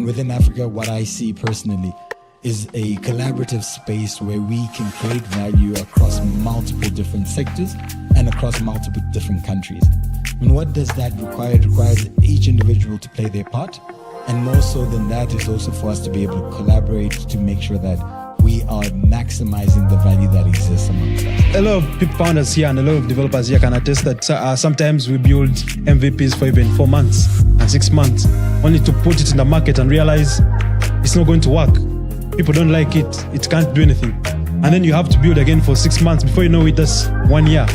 within Africa, what I see personally is a collaborative space where we can create value across multiple different sectors and across multiple different countries. And what does that require? It requires each individual to play their part. And more so than that is also for us to be able to collaborate to make sure that we are maximizing the value that exists amongst us. A lot of people founders here and a lot of developers here can attest that sometimes we build MVPs for even 4 months and 6 months, only to put it in the market and realize it's not going to work. People don't like it, it can't do anything. And then you have to build again for 6 months before you know it, that's 1 year.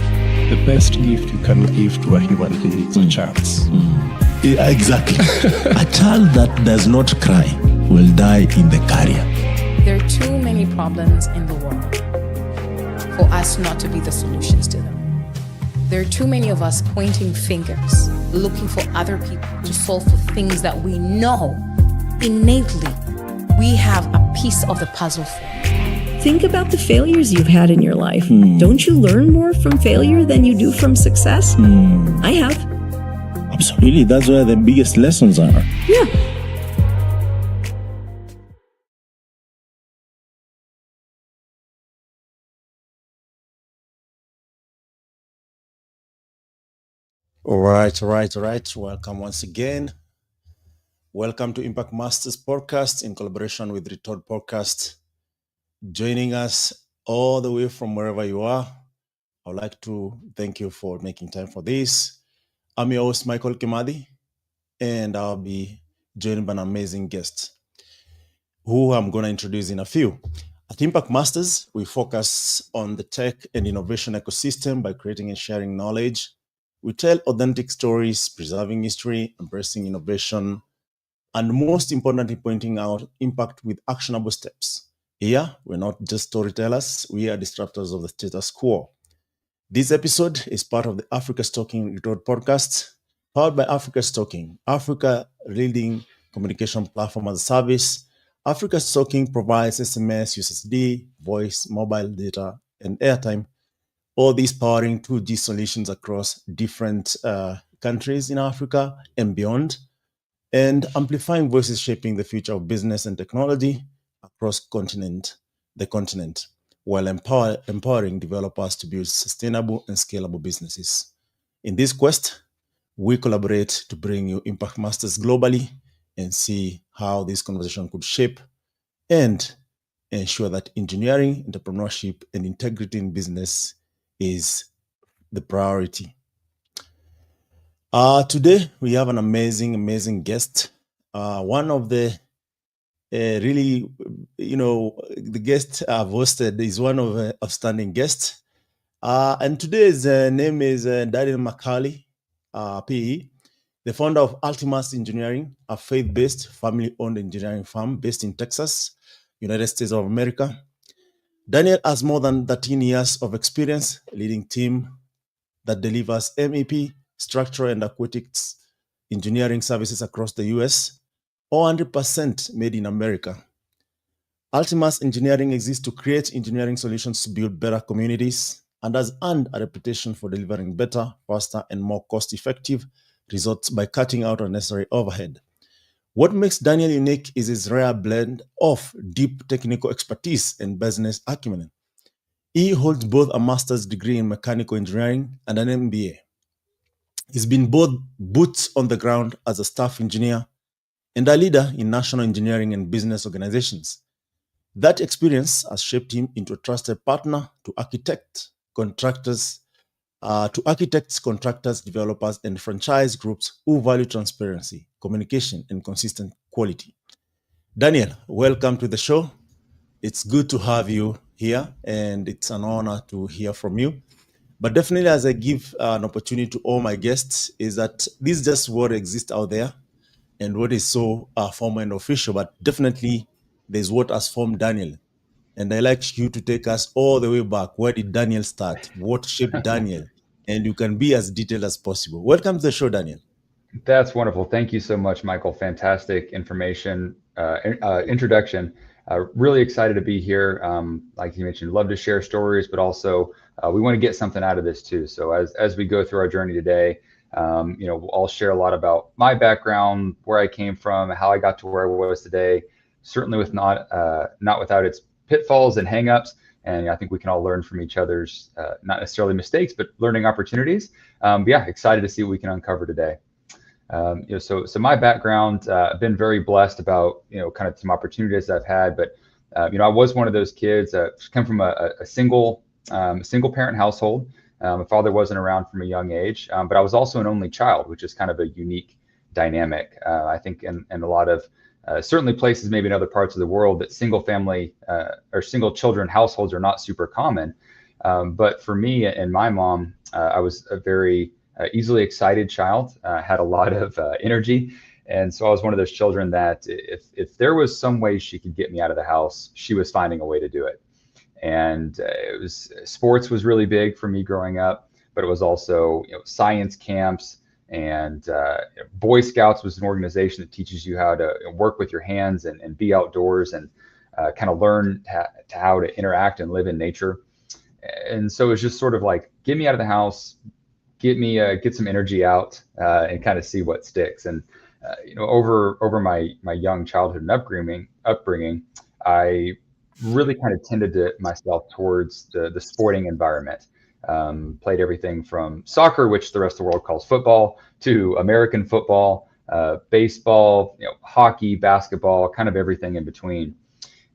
The best gift you can give to a human being is a chance. Yeah, exactly. A child that does not cry will die in the carrier. There are too many problems in the world for us not to be the solutions to them. There are too many of us pointing fingers, looking for other people to solve for things that we know innately we have a piece of the puzzle for. Think about the failures you've had in your life. Don't you learn more from failure than you do from success? I have. Absolutely, that's where the biggest lessons are. Yeah. All right. Welcome once again. Welcome to Impact Masters Podcast in collaboration with Retold Podcast. Joining us all the way from wherever you are, I would like to thank you for making time for this. I'm your host, Michael Kimadi, and I'll be joined by an amazing guest who I'm going to introduce in a few. At Impact Masters, we focus on the tech and innovation ecosystem by creating and sharing knowledge. We tell authentic stories, preserving history, embracing innovation, and most importantly, pointing out impact with actionable steps. Here, we're not just storytellers, we are disruptors of the status quo. This episode is part of the Africa's Talking Retold podcast, powered by Africa's Talking, Africa leading communication platform as a service. Africa's Talking provides SMS, USSD, voice, mobile data, and airtime, all these powering 2G solutions across different countries in Africa and beyond, and amplifying voices shaping the future of business and technology across the continent, while empowering developers to build sustainable and scalable businesses. In this quest, we collaborate to bring you Impact Masters globally and see how this conversation could shape and ensure that engineering, entrepreneurship, and integrity in business is the priority. Today, we have an amazing guest. One of the the guest I've hosted is one of the outstanding guests. And today's name is Daniel McCaulley, PE, the founder of Ultimus Engineering, a faith-based, family-owned engineering firm based in Texas, United States of America. Daniel has more than 13 years of experience leading team that delivers MEP, structural and aquatics engineering services across the US, 100% made in America. Ultimus Engineering exists to create engineering solutions to build better communities and has earned a reputation for delivering better, faster, and more cost-effective results by cutting out unnecessary overhead. What makes Daniel unique is his rare blend of deep technical expertise and business acumen. He holds both a master's degree in mechanical engineering and an MBA. He's been both boots on the ground as a staff engineer and a leader in national engineering and business organizations. That experience has shaped him into a trusted partner to architects, contractors, developers, and franchise groups who value transparency, communication, and consistent quality. Daniel, welcome to the show. It's good to have you here, and it's an honor to hear from you. But definitely, as I give an opportunity to all my guests, is that this is just what exists out there and what is so formal and official, but definitely there's what has formed Daniel. And I like you to take us all the way back. Where did Daniel start? What shaped Daniel? And you can be as detailed as possible. Welcome to the show, Daniel. That's wonderful. Thank you so much, Michael. Fantastic information, introduction. Really excited to be here. Like you mentioned, love to share stories, but also we want to get something out of this too. So as we go through our journey today, I'll share a lot about my background, where I came from, how I got to where I was today, certainly with not without its pitfalls and hangups. And I think we can all learn from each other's, not necessarily mistakes, but learning opportunities. Excited to see what we can uncover today. So my background, I've been very blessed about, kind of some opportunities I've had, but, I was one of those kids, come from a single parent household. My father wasn't around from a young age, but I was also an only child, which is kind of a unique dynamic. I think in a lot of certainly places, maybe in other parts of the world, that single family or single children households are not super common. But for me and my mom, I was a very easily excited child, had a lot of energy. And so I was one of those children that if there was some way she could get me out of the house, she was finding a way to do it. And sports was really big for me growing up, but it was also science camps, and Boy Scouts was an organization that teaches you how to work with your hands and be outdoors and kind of learn how to interact and live in nature. And so it's just sort of like, get me out of the house, get some energy out, and kind of see what sticks. And over my young childhood and upbringing, I really kind of tended myself towards the sporting environment. Played everything from soccer, which the rest of the world calls football, to American football, baseball, hockey, basketball, kind of everything in between.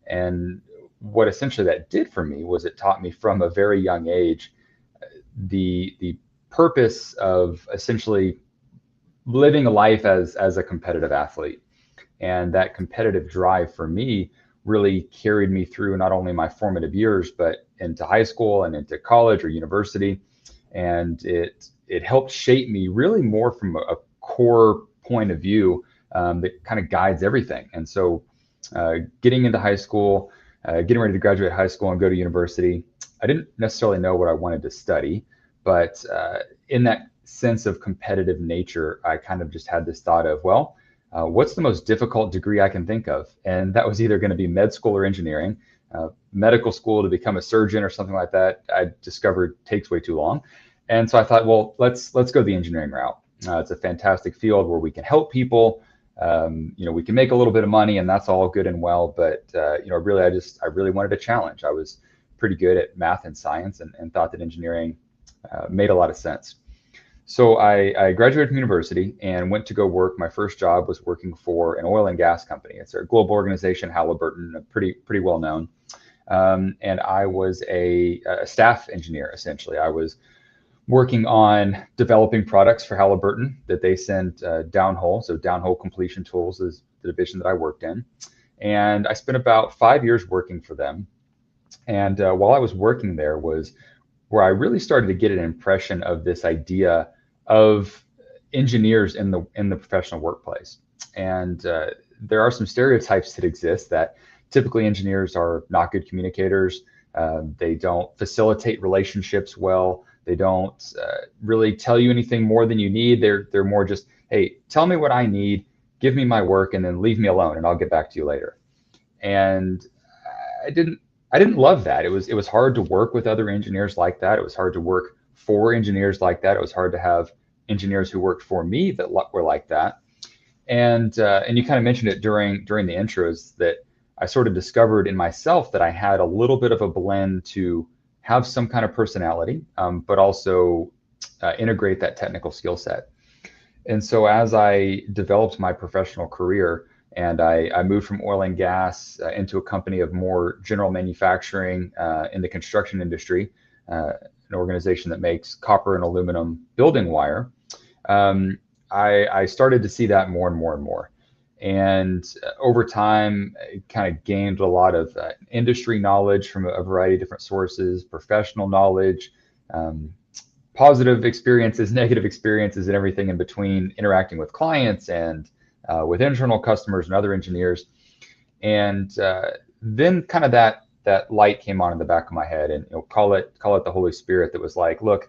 And what essentially that did for me was it taught me from a very young age the purpose of essentially living a life as a competitive athlete. And that competitive drive for me really carried me through not only my formative years, but into high school and into college or university. And it helped shape me really more from a core point of view that kind of guides everything. And so getting into high school, getting ready to graduate high school and go to university, I didn't necessarily know what I wanted to study, but in that sense of competitive nature, I kind of just had this thought of, well, what's the most difficult degree I can think of? And that was either going to be med school or engineering. Medical school to become a surgeon or something like that, I discovered takes way too long. And so I thought, well, let's go the engineering route. It's a fantastic field where we can help people. We can make a little bit of money, and that's all good and well. But really, I really wanted a challenge. I was pretty good at math and science, and thought that engineering made a lot of sense. So I graduated from university and went to go work. My first job was working for an oil and gas company. It's a global organization, Halliburton, pretty well known. And I was a staff engineer, essentially. I was working on developing products for Halliburton that they sent downhole. So downhole completion tools is the division that I worked in. And I spent about 5 years working for them. And while I was working there was where I really started to get an impression of this idea of engineers in the professional workplace. And there are some stereotypes that exist that typically engineers are not good communicators. They don't facilitate relationships well. They don't really tell you anything more than you need. They're more just, hey, tell me what I need, give me my work, and then leave me alone, and I'll get back to you later. And I didn't love that. It was hard to work with other engineers like that. It was hard to work for engineers like that. It was hard to have engineers who worked for me that were like that. And you kind of mentioned it during the intros that I sort of discovered in myself that I had a little bit of a blend to have some kind of personality, but also integrate that technical skill set. And so as I developed my professional career, and I moved from oil and gas into a company of more general manufacturing in the construction industry, an organization that makes copper and aluminum building wire. I started to see that more and more and more. And over time, I kind of gained a lot of industry knowledge from a variety of different sources, professional knowledge, positive experiences, negative experiences, and everything in between, interacting with clients and with internal customers and other engineers. And then kind of that light came on in the back of my head, and call it the Holy Spirit, that was like, look,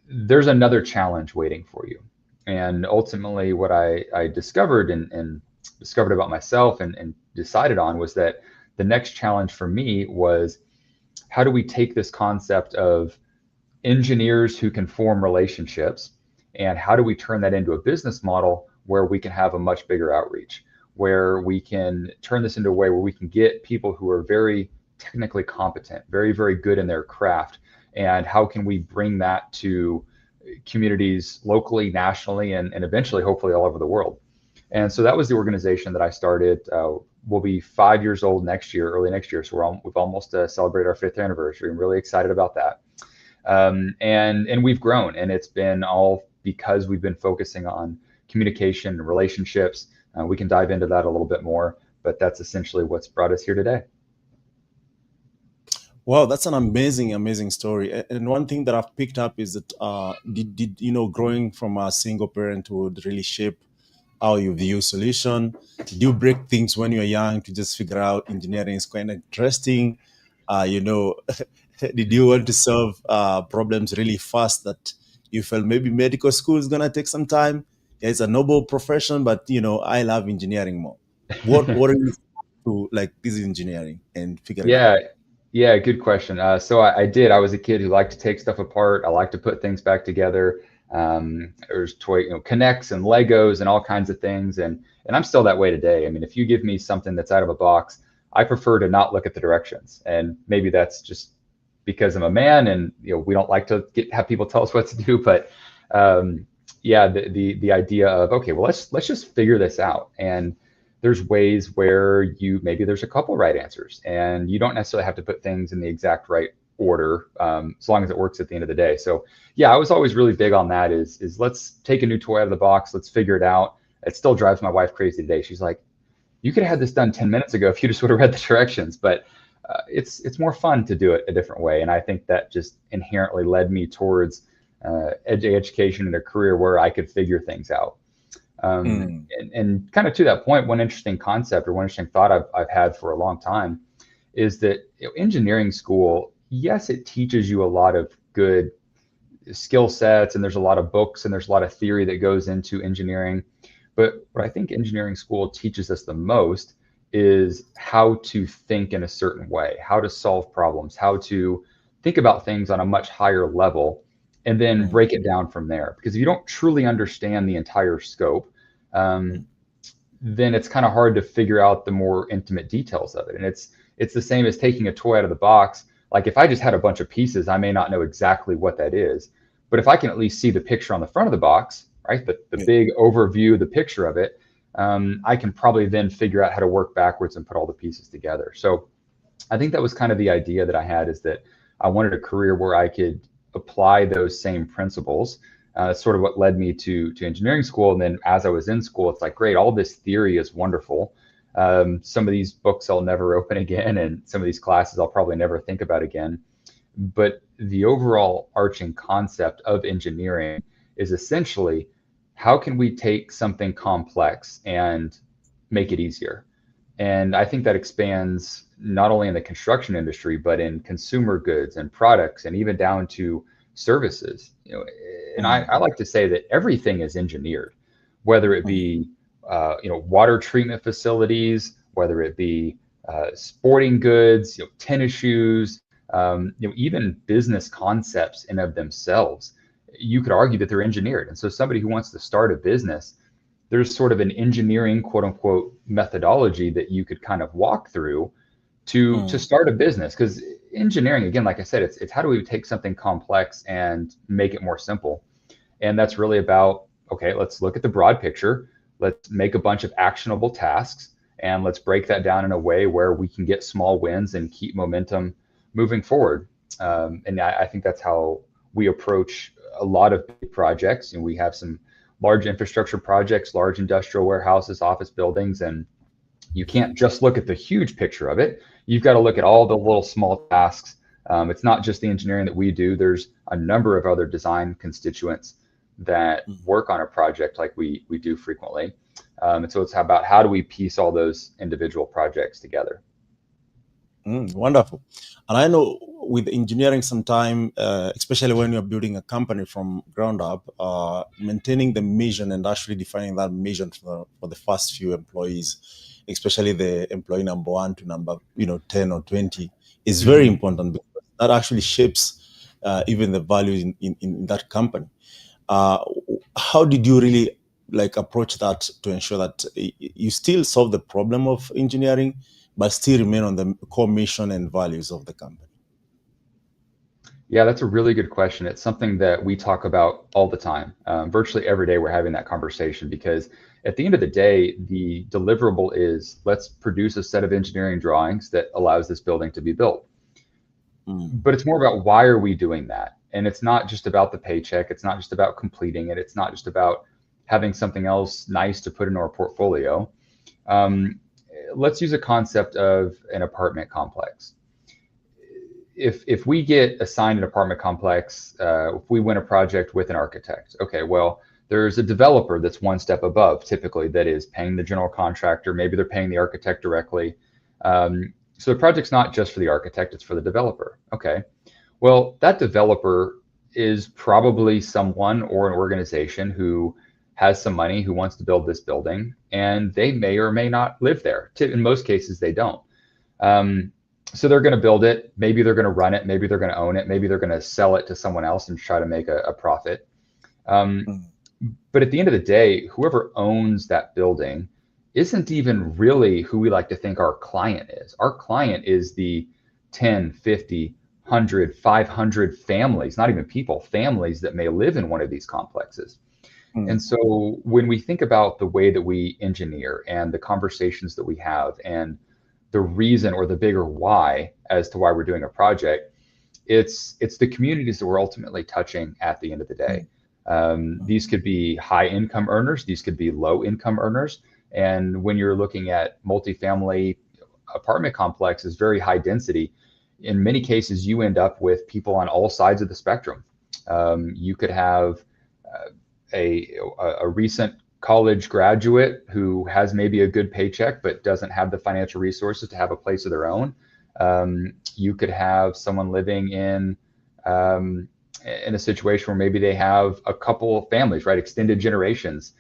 there's another challenge waiting for you. And ultimately what I discovered and discovered about myself and decided on was that the next challenge for me was, how do we take this concept of engineers who can form relationships and how do we turn that into a business model where we can have a much bigger outreach, where we can turn this into a way where we can get people who are very technically competent, very, very good in their craft, and how can we bring that to communities locally, nationally, and eventually, hopefully, all over the world. And so that was the organization that I started. We'll be 5 years old next year, early next year. So we've almost celebrated our 5th anniversary. I'm really excited about that. And we've grown, and it's been all because we've been focusing on communication and relationships. We can dive into that a little bit more, but that's essentially what's brought us here today. Wow, that's an amazing story. And one thing that I've picked up is that did growing from a single parenthood really shape how you view solution? Did you break things when you were young to just figure out engineering is quite interesting? Did you want to solve problems really fast that you felt maybe medical school is gonna take some time? Yeah, it's a noble profession, but I love engineering more. What are you to like this engineering and figure it out? Yeah, good question. So I did. I was a kid who liked to take stuff apart. I liked to put things back together. There's toy, connects and Legos and all kinds of things, and I'm still that way today. I mean, if you give me something that's out of a box, I prefer to not look at the directions, and maybe that's just because I'm a man, and we don't like to have people tell us what to do. But the idea of, okay, well, let's just figure this out, and there's ways where maybe there's a couple right answers, and you don't necessarily have to put things in the exact right order, as long as it works at the end of the day. So yeah, I was always really big on that is let's take a new toy out of the box, let's figure it out. It still drives my wife crazy today. She's like, you could have had this done 10 minutes ago if you just would have read the directions. But it's more fun to do it a different way, and I think that just inherently led me towards education and a career where I could figure things out. And kind of to that point, one interesting concept or one interesting thought I've had for a long time is that engineering school, yes, it teaches you a lot of good skill sets, and there's a lot of books and there's a lot of theory that goes into engineering. But what I think engineering school teaches us the most is how to think in a certain way, how to solve problems, how to think about things on a much higher level, and then break it down from there. Because if you don't truly understand the entire scope, then it's kind of hard to figure out the more intimate details of it. And it's the same as taking a toy out of the box. Like if I just had a bunch of pieces, I may not know exactly what that is. But if I can at least see the picture on the front of the box, right, the big overview, the picture of it, I can probably then figure out how to work backwards and put all the pieces together. So I think that was kind of the idea that I had, is that I wanted a career where I could apply those same principles. Sort of what led me to engineering school. And then as I was in school, it's like, great, all this theory is wonderful. Some of these books I'll never open again, and some of these classes I'll probably never think about again. But the overall arching concept of engineering is essentially, how can we take something complex and make it easier? And I think that expands not only in the construction industry, but in consumer goods and products, and even down to services. And I like to say that everything is engineered, whether it be water treatment facilities, whether it be sporting goods, tennis shoes, even business concepts in of themselves. You could argue that they're engineered. And so somebody who wants to start a business, there's sort of an engineering, quote unquote, methodology that you could kind of walk through to start a business. Because engineering, again, like I said, it's how do we take something complex and make it more simple? And that's really about, okay, let's look at the broad picture. Let's make a bunch of actionable tasks, and let's break that down in a way where we can get small wins and keep momentum moving forward. And I think that's how we approach a lot of big projects. And we have some large infrastructure projects, large industrial warehouses, office buildings, and you can't just look at the huge picture of it. You've got to look at all the little small tasks. It's not just the engineering that we do. There's a number of other design constituents that work on a project like we do frequently. And so it's about how do we piece all those individual projects together. Wonderful. And I know with engineering sometime, especially when you're building a company from ground up, maintaining the mission and actually defining that mission for the first few employees, especially the employee number 1 to number 10 or 20, is very important, because that actually shapes even the value in that company. how did you really like approach that to ensure that you still solve the problem of engineering, but still remain on the core mission and values of the company? Yeah, that's a really good question. It's something that we talk about all the time. Virtually every day we're having that conversation, because at the end of the day, the deliverable is, let's produce a set of engineering drawings that allows this building to be built. But it's more about, why are we doing that? And it's not just about the paycheck. It's not just about completing it. It's not just about having something else nice to put in our portfolio. Let's use a concept of an apartment complex. If we get assigned an apartment complex, if we win a project with an architect, okay, well, there's a developer that's one step above, typically, that is paying the general contractor. Maybe they're paying the architect directly. So the project's not just for the architect, it's for the developer. Okay, well, that developer is probably someone or an organization who has some money, who wants to build this building, and they may or may not live there. In most cases, they don't. So they're going to build it. Maybe they're going to run it. Maybe they're going to own it. Maybe they're going to sell it to someone else and try to make a profit. But at the end of the day, whoever owns that building isn't even really who we like to think our client is. Our client is the 10, 50, 100, 500 families, not even people, families that may live in one of these complexes. And so when we think about the way that we engineer and the conversations that we have and the reason or the bigger why as to why we're doing a project, it's the communities that we're ultimately touching at the end of the day. These could be high income earners, these could be low income earners. And when you're looking at multifamily apartment complexes, very high density, in many cases, you end up with people on all sides of the spectrum. You could have a recent college graduate who has maybe a good paycheck but doesn't have the financial resources to have a place of their own. You could have someone living in a situation where maybe they have a couple of families, right? Extended generations.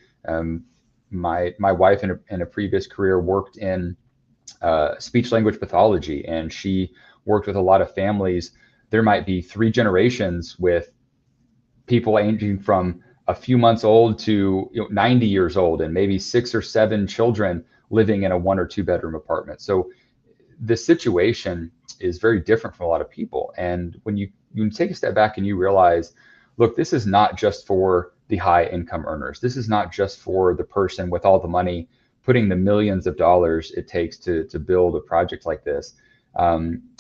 My wife in a previous career worked in speech language pathology, and she worked with a lot of families. There might be 3 generations with people ranging from a few months old to 90 years old, and maybe 6 or 7 children living in a 1 or 2 bedroom apartment. So the situation is very different from a lot of people. And when you take a step back and you realize, look, this is not just for the high income earners. This is not just for the person with all the money putting the millions of dollars it takes to build a project like this.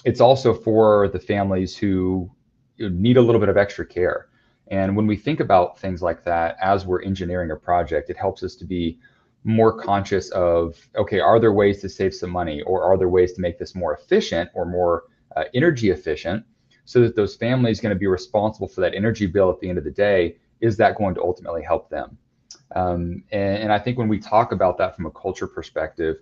It's also for the families who need a little bit of extra care. And when we think about things like that, as we're engineering a project, it helps us to be more conscious of, okay, are there ways to save some money, or are there ways to make this more efficient or more energy efficient, so that those families going to be responsible for that energy bill at the end of the day? Is that going to ultimately help them? And I think when we talk about that from a culture perspective,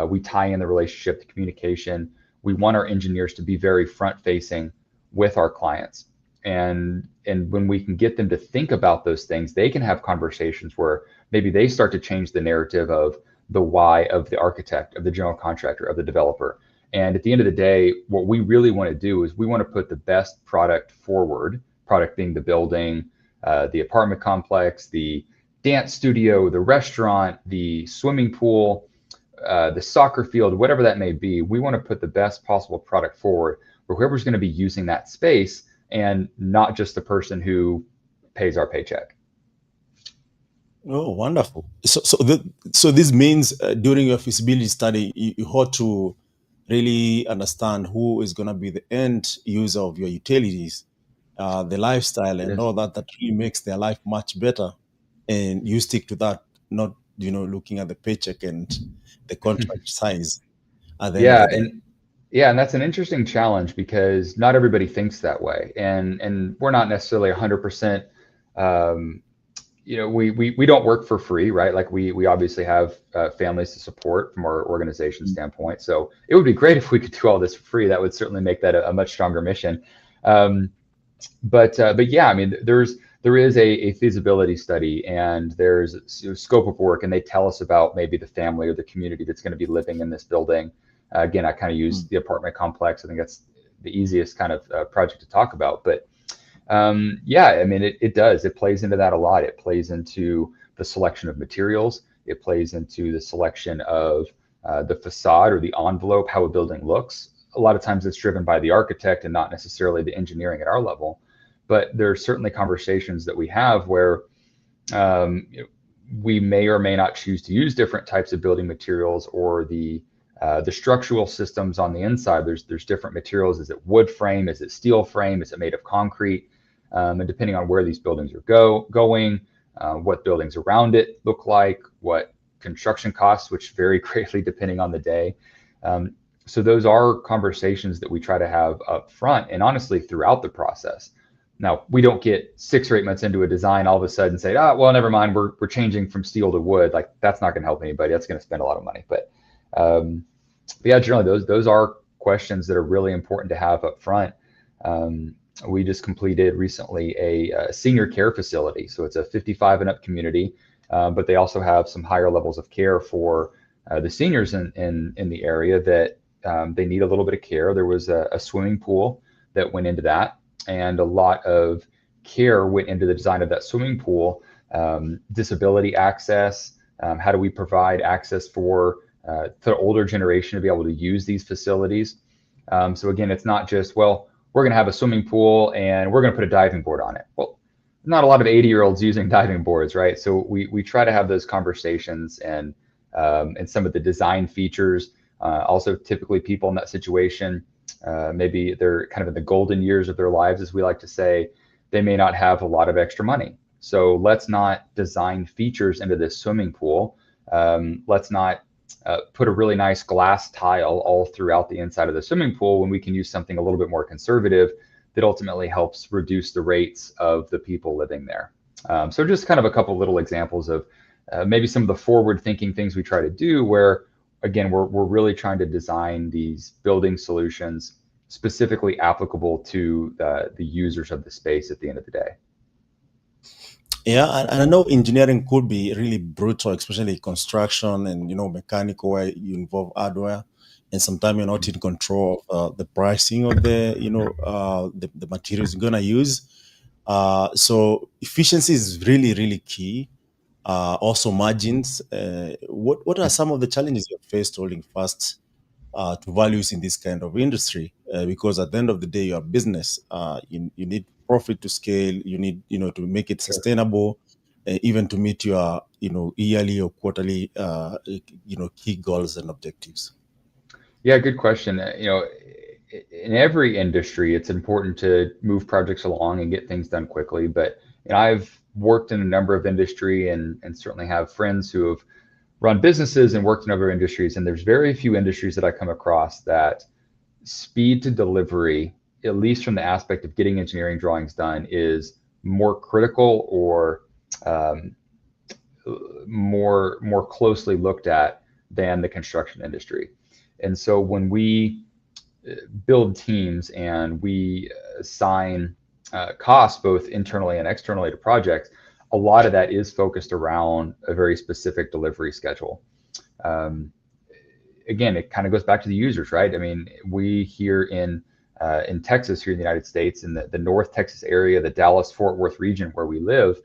we tie in the relationship, the communication. We want our engineers to be very front facing with our clients. And when we can get them to think about those things, they can have conversations where maybe they start to change the narrative of the why of the architect, of the general contractor, of the developer. And at the end of the day, what we really want to do is we want to put the best product forward, product being the building, the apartment complex, the dance studio, the restaurant, the swimming pool, the soccer field, whatever that may be. We want to put the best possible product forward for whoever's going to be using that space, and not just the person who pays our paycheck. Oh, wonderful. So this means during your feasibility study, you ought to really understand who is going to be the end user of your utilities, the lifestyle, and all that really makes their life much better. And you stick to that, not looking at the paycheck and the contract size. And that's an interesting challenge, because not everybody thinks that way, and we're not necessarily 100%. We don't work for free, right? Like we obviously have families to support from our organization standpoint. So it would be great if we could do all this for free. That would certainly make that a much stronger mission. But yeah, I mean, there is a feasibility study, and there's a scope of work, and they tell us about maybe the family or the community that's going to be living in this building. Again, I kind of use the apartment complex. I think that's the easiest kind of project to talk about. But Yeah, I mean, it does. It plays into that a lot. It plays into the selection of materials. It plays into the selection of the facade or the envelope, how a building looks. A lot of times it's driven by the architect and not necessarily the engineering at our level. But there are certainly conversations that we have where we may or may not choose to use different types of building materials, or the structural systems on the inside. There's different materials. Is it wood frame? Is it steel frame? Is it made of concrete? And depending on where these buildings are going, what buildings around it look like, what construction costs, which vary greatly depending on the day. So those are conversations that we try to have up front and honestly throughout the process. Now, we don't get 6 or 8 months into a design all of a sudden say, well, never mind, we're changing from steel to wood. Like, that's not going to help anybody. That's going to spend a lot of money. But yeah, generally those are questions that are really important to have up front. We just completed recently a senior care facility. So it's a 55 and up community, but they also have some higher levels of care for the seniors in the area that they need a little bit of care. There was a swimming pool that went into that, and a lot of care went into the design of that swimming pool. Disability access, how do we provide access for the older generation to be able to use these facilities? So again, it's not just, well, we're going to have a swimming pool and we're going to put a diving board on it. Well, not a lot of 80-year-olds using diving boards, right? So we try to have those conversations, and some of the design features. Also, typically people in that situation, maybe they're kind of in the golden years of their lives, as we like to say. They may not have a lot of extra money. So let's not design features into this swimming pool. Let's not put a really nice glass tile all throughout the inside of the swimming pool when we can use something a little bit more conservative that ultimately helps reduce the rates of the people living there. So just kind of a couple little examples of maybe some of the forward-thinking things we try to do, where again, we're really trying to design these building solutions specifically applicable to the users of the space at the end of the day. Yeah, and I know engineering could be really brutal, especially construction and mechanical, where you involve hardware, and sometimes you're not in control of the pricing of the the materials you're gonna use. So efficiency is really, really key. Also margins. What are some of the challenges you've faced holding fast to values in this kind of industry? Because at the end of the day, your business, you need profit to scale. You need to make it sustainable, even to meet your yearly or quarterly key goals and objectives. Yeah, good question. In every industry, it's important to move projects along and get things done quickly. But I've worked in a number of industry and certainly have friends who have run businesses and worked in other industries. And there's very few industries that I come across that speed to delivery, at least from the aspect of getting engineering drawings done, is more critical or more closely looked at than the construction industry. And so when we build teams and we assign costs both internally and externally to projects, a lot of that is focused around a very specific delivery schedule. Again, it kind of goes back to the users, right? I mean, we here in Texas, here in the United States, in the North Texas area, the Dallas-Fort Worth region where we live,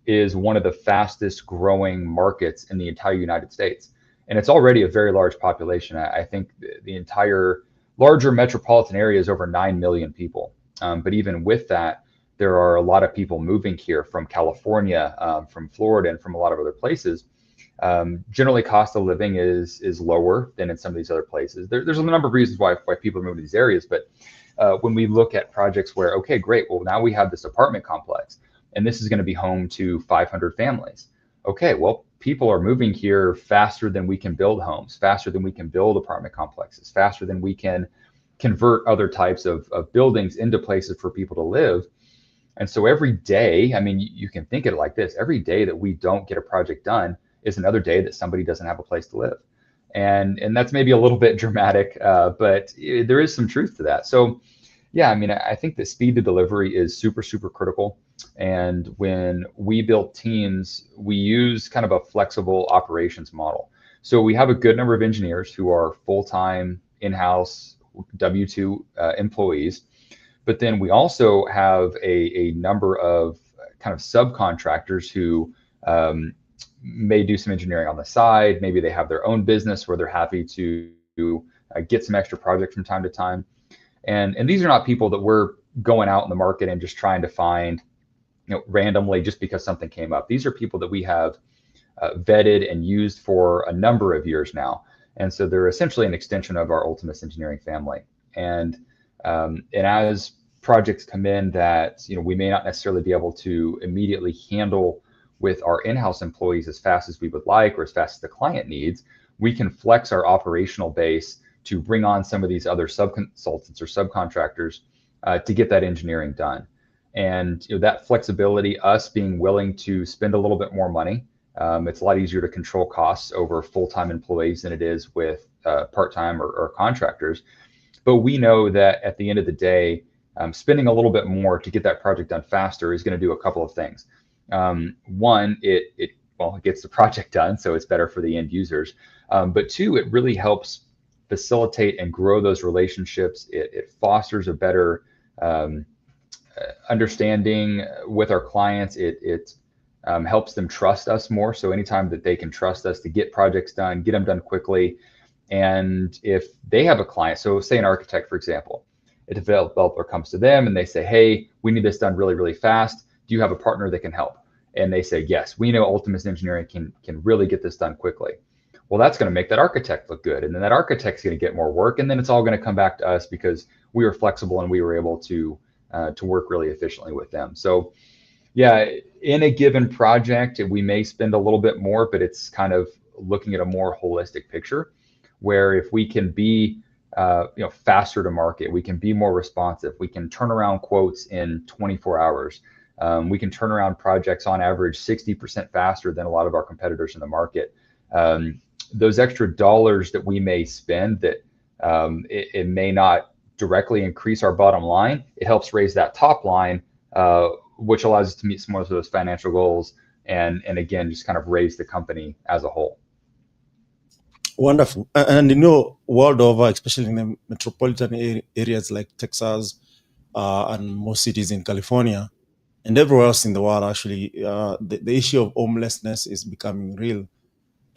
is one of the fastest growing markets in the entire United States. And it's already a very large population. I think the entire larger metropolitan area is over 9 million people. But even with that, there are a lot of people moving here from California, from Florida, and from a lot of other places. Generally, cost of living is lower than in some of these other places. There's a number of reasons why people move to these areas. But when we look at projects where, okay, great, well, now we have this apartment complex, and this is going to be home to 500 families. Okay, well, people are moving here faster than we can build homes, faster than we can build apartment complexes, faster than we can convert other types of buildings into places for people to live. And so every day, I mean, you can think of it like this: every day that we don't get a project done is another day that somebody doesn't have a place to live. And that's maybe a little bit dramatic, but there is some truth to that. So yeah, I mean, I think that speed to delivery is super, super critical. And when we build teams, we use kind of a flexible operations model. So we have a good number of engineers who are full-time, in-house, W-2 employees. But then we also have a number of kind of subcontractors who may do some engineering on the side. Maybe they have their own business where they're happy to get some extra project from time to time. And these are not people that we're going out in the market and just trying to find, randomly just because something came up. These are people that we have vetted and used for a number of years now. And so they're essentially an extension of our Ultimus Engineering family. And as projects come in that we may not necessarily be able to immediately handle with our in-house employees as fast as we would like or as fast as the client needs, we can flex our operational base to bring on some of these other sub-consultants or subcontractors to get that engineering done. And that flexibility, us being willing to spend a little bit more money, it's a lot easier to control costs over full-time employees than it is with part-time or contractors. But we know that at the end of the day, spending a little bit more to get that project done faster is going to do a couple of things. One, it gets the project done, so it's better for the end users. But two, it really helps facilitate and grow those relationships. It fosters a better understanding with our clients. It helps them trust us more. So anytime that they can trust us to get projects done, get them done quickly. And if they have a client, so say an architect, for example, a developer comes to them and they say, hey, we need this done really, really fast. Do you have a partner that can help? And they say, yes, we know Ultimus Engineering can really get this done quickly. Well, that's going to make that architect look good. And then that architect's going to get more work. And then it's all going to come back to us because we were flexible and we were able to work really efficiently with them. So yeah, in a given project, we may spend a little bit more, but it's kind of looking at a more holistic picture where if we can be faster to market, we can be more responsive, we can turn around quotes in 24 hours. We can turn around projects on average 60% faster than a lot of our competitors in the market. Those extra dollars that we may spend that it may not directly increase our bottom line, it helps raise that top line, which allows us to meet some of those financial goals and again, just kind of raise the company as a whole. Wonderful. And world over, especially in the metropolitan areas like Texas and most cities in California and everywhere else in the world, actually, the issue of homelessness is becoming real.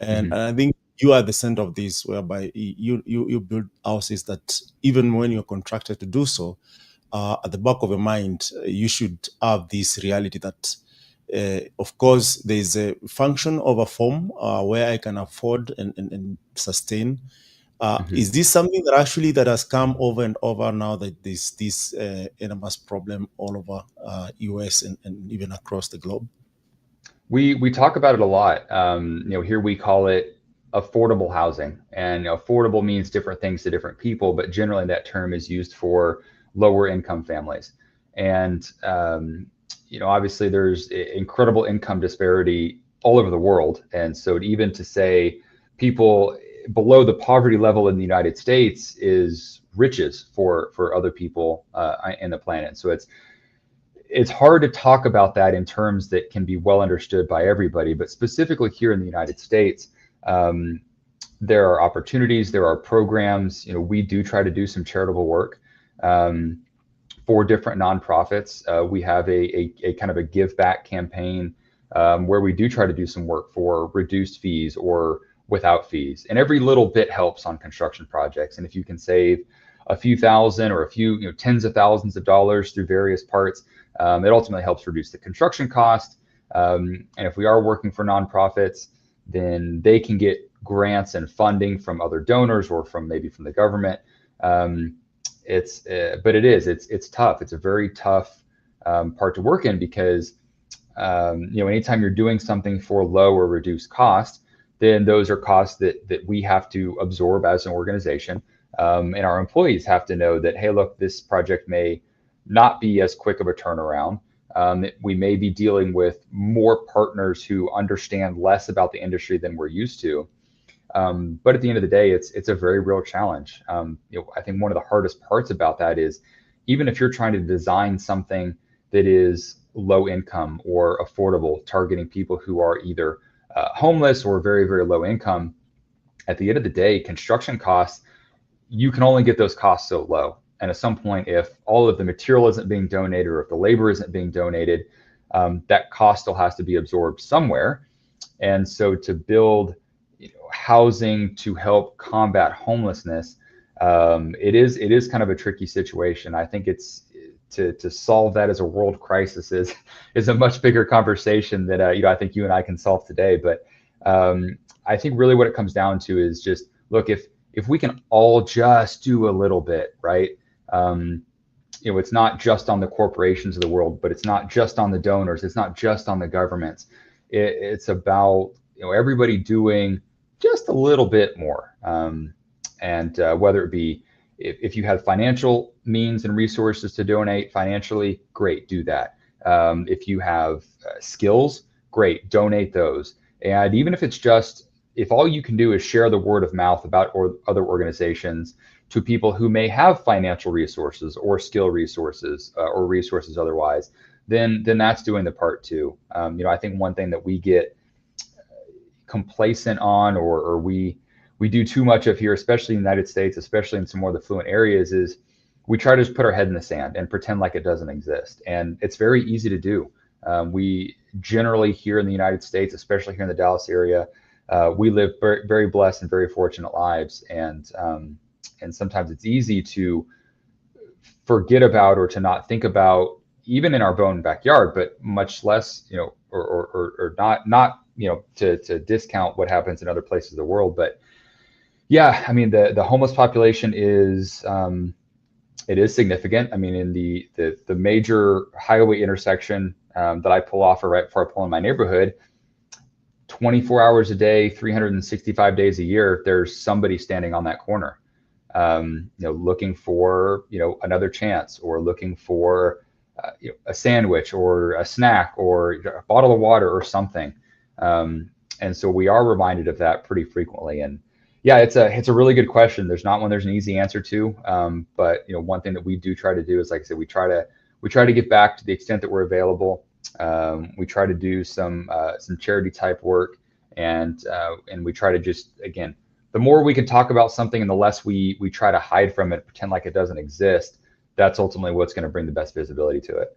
And I think you are the center of this, whereby you build houses that even when you're contracted to do so, at the back of your mind, you should have this reality that, of course, there's a function of a form where I can afford and sustain. Is this something that actually that has come over and over now that there's this enormous problem all over US and even across the globe? We talk about it a lot. Here we call it affordable housing, and affordable means different things to different people, but generally that term is used for lower income families. And obviously there's incredible income disparity all over the world, and so even to say people below the poverty level in the United States is riches for other people in the planet. So it's hard to talk about that in terms that can be well understood by everybody, but specifically here in the United States, there are opportunities, there are programs. We do try to do some charitable work for different nonprofits. We have a kind of a give back campaign where we do try to do some work for reduced fees or without fees, and every little bit helps on construction projects. And if you can save a few thousand or a few tens of thousands of dollars through various parts, it ultimately helps reduce the construction cost. And if we are working for nonprofits, then they can get grants and funding from other donors or from maybe from the government. But it's tough. It's a very tough part to work in because anytime you're doing something for low or reduced cost, then those are costs that we have to absorb as an organization. And our employees have to know that, hey, look, this project may not be as quick of a turnaround. We may be dealing with more partners who understand less about the industry than we're used to. But at the end of the day, it's a very real challenge. I think one of the hardest parts about that is even if you're trying to design something that is low income or affordable, targeting people who are either homeless or very, very low income, at the end of the day, construction costs, you can only get those costs so low. And at some point, if all of the material isn't being donated or if the labor isn't being donated, that cost still has to be absorbed somewhere. And so to build housing to help combat homelessness, it is kind of a tricky situation. I think it's to solve that as a world crisis is a much bigger conversation that I think you and I can solve today. But I think really what it comes down to is just, look, if we can all just do a little bit, right? It's not just on the corporations of the world, but it's not just on the donors. It's not just on the governments. It's about everybody doing just a little bit more. And whether it be if you have financial means and resources to donate financially, great, do that. If you have skills, great, donate those. And even if it's just, if all you can do is share the word of mouth about other organizations to people who may have financial resources or skill resources or resources otherwise, then that's doing the part too. I think one thing that we get complacent on, or we do too much of here, especially in the United States, especially in some more of the fluent areas, is we try to just put our head in the sand and pretend like it doesn't exist. And it's very easy to do. We generally here in the United States, especially here in the Dallas area, we live very, very blessed and very fortunate lives. And sometimes it's easy to forget about or to not think about, even in our own backyard, but much less, or not to discount what happens in other places of the world. But yeah, I mean, the homeless population is, it is significant. I mean, in the major highway intersection that I pull off right before I pull in my neighborhood, 24 hours a day, 365 days a year, there's somebody standing on that corner, looking for, another chance, or looking for a sandwich or a snack or a bottle of water or something. And so we are reminded of that pretty frequently. And yeah, it's a really good question. There's not one there's an easy answer to. But one thing that we do try to do is, like I said, we try to give back to the extent that we're available. We try to do some charity type work, and we try to just, again, the more we can talk about something and the less we try to hide from it, pretend like it doesn't exist, that's ultimately what's going to bring the best visibility to it.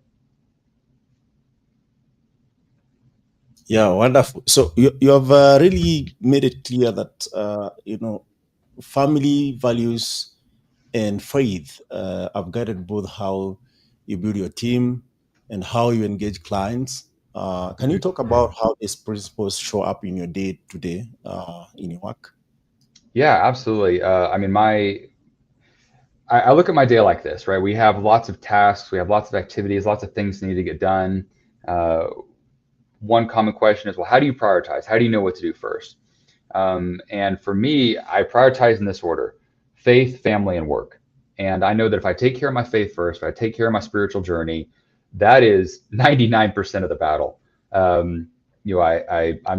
Yeah, wonderful. So you have really made it clear that family values and faith have guided both how you build your team and how you engage clients. Can you talk about how these principles show up in your day-to-day in your work? Yeah, absolutely. I mean, I look at my day like this, right? We have lots of tasks, we have lots of activities, lots of things that need to get done. One common question is, well, how do you prioritize? How do you know what to do first? And for me, I prioritize in this order: faith, family, and work. And I know that if I take care of my faith first, if I take care of my spiritual journey, that is 99% of the battle. I'm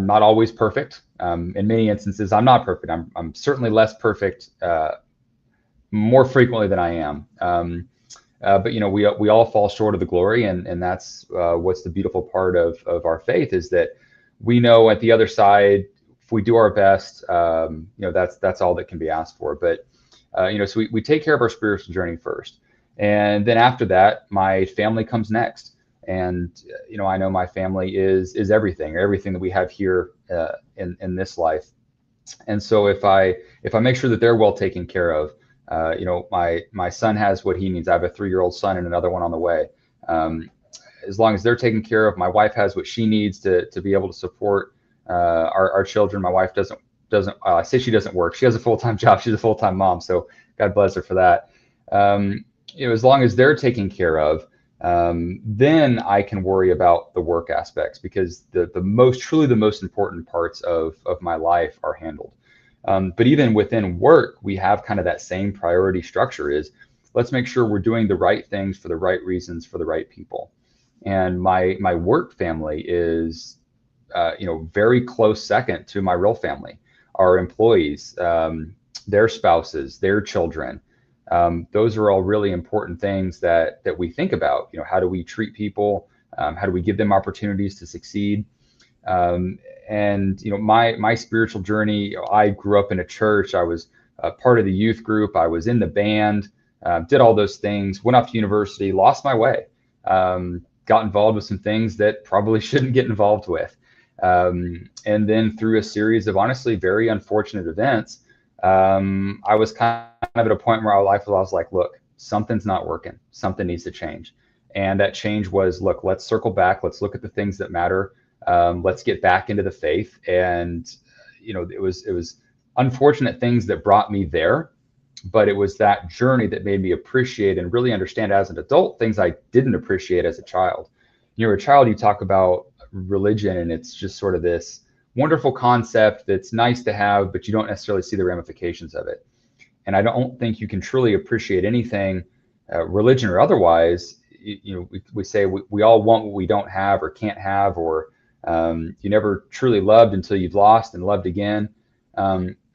not always perfect. In many instances, I'm not perfect. I'm certainly less perfect more frequently than I am. But we all fall short of the glory, and that's what's the beautiful part of our faith, is that we know at the other side, if we do our best, that's all that can be asked for. But so we take care of our spiritual journey first, and then after that, my family comes next. And I know my family is everything that we have here in this life. And so if I make sure that they're well taken care of, my son has what he needs. I have a 3-year-old son and another one on the way. As long as they're taken care of, my wife has what she needs to be able to support our children. My wife doesn't I say she doesn't work. She has a full-time job. She's a full-time mom. So God bless her for that. As long as they're taken care of, then I can worry about the work aspects, because truly the most important parts of my life are handled. But even within work, we have kind of that same priority structure: is let's make sure we're doing the right things for the right reasons for the right people. And my work family is, very close second to my real family. Our employees, their spouses, their children. Those are all really important things that we think about. How do we treat people? How do we give them opportunities to succeed? And my spiritual journey, I grew up in a church. I was part of the youth group. I was in the band. did all those things, went off to university, lost my way, got involved with some things that probably shouldn't get involved with. And then through a series of honestly very unfortunate events, I was kind of at a point where I was like, look, something's not working. Something needs to change. And that change was, look, let's circle back. Let's look at the things that matter. Let's get back into the faith. And, it was unfortunate things that brought me there, but it was that journey that made me appreciate and really understand as an adult things I didn't appreciate as a child. You're a child, you talk about religion, and it's just sort of this wonderful concept that's nice to have, but you don't necessarily see the ramifications of it. And I don't think you can truly appreciate anything, religion or otherwise. We say we all want what we don't have or can't have, or you never truly loved until you've lost and loved again.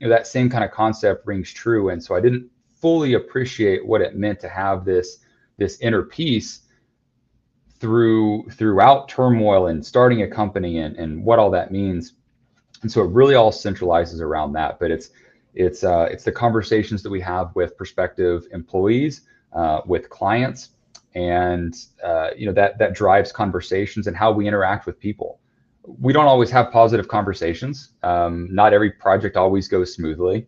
That same kind of concept rings true. And so I didn't fully appreciate what it meant to have this inner peace throughout turmoil and starting a company and what all that means. And so it really all centralizes around that. But it's the conversations that we have with prospective employees, with clients, and that drives conversations and how we interact with people. We don't always have positive conversations. Not every project always goes smoothly.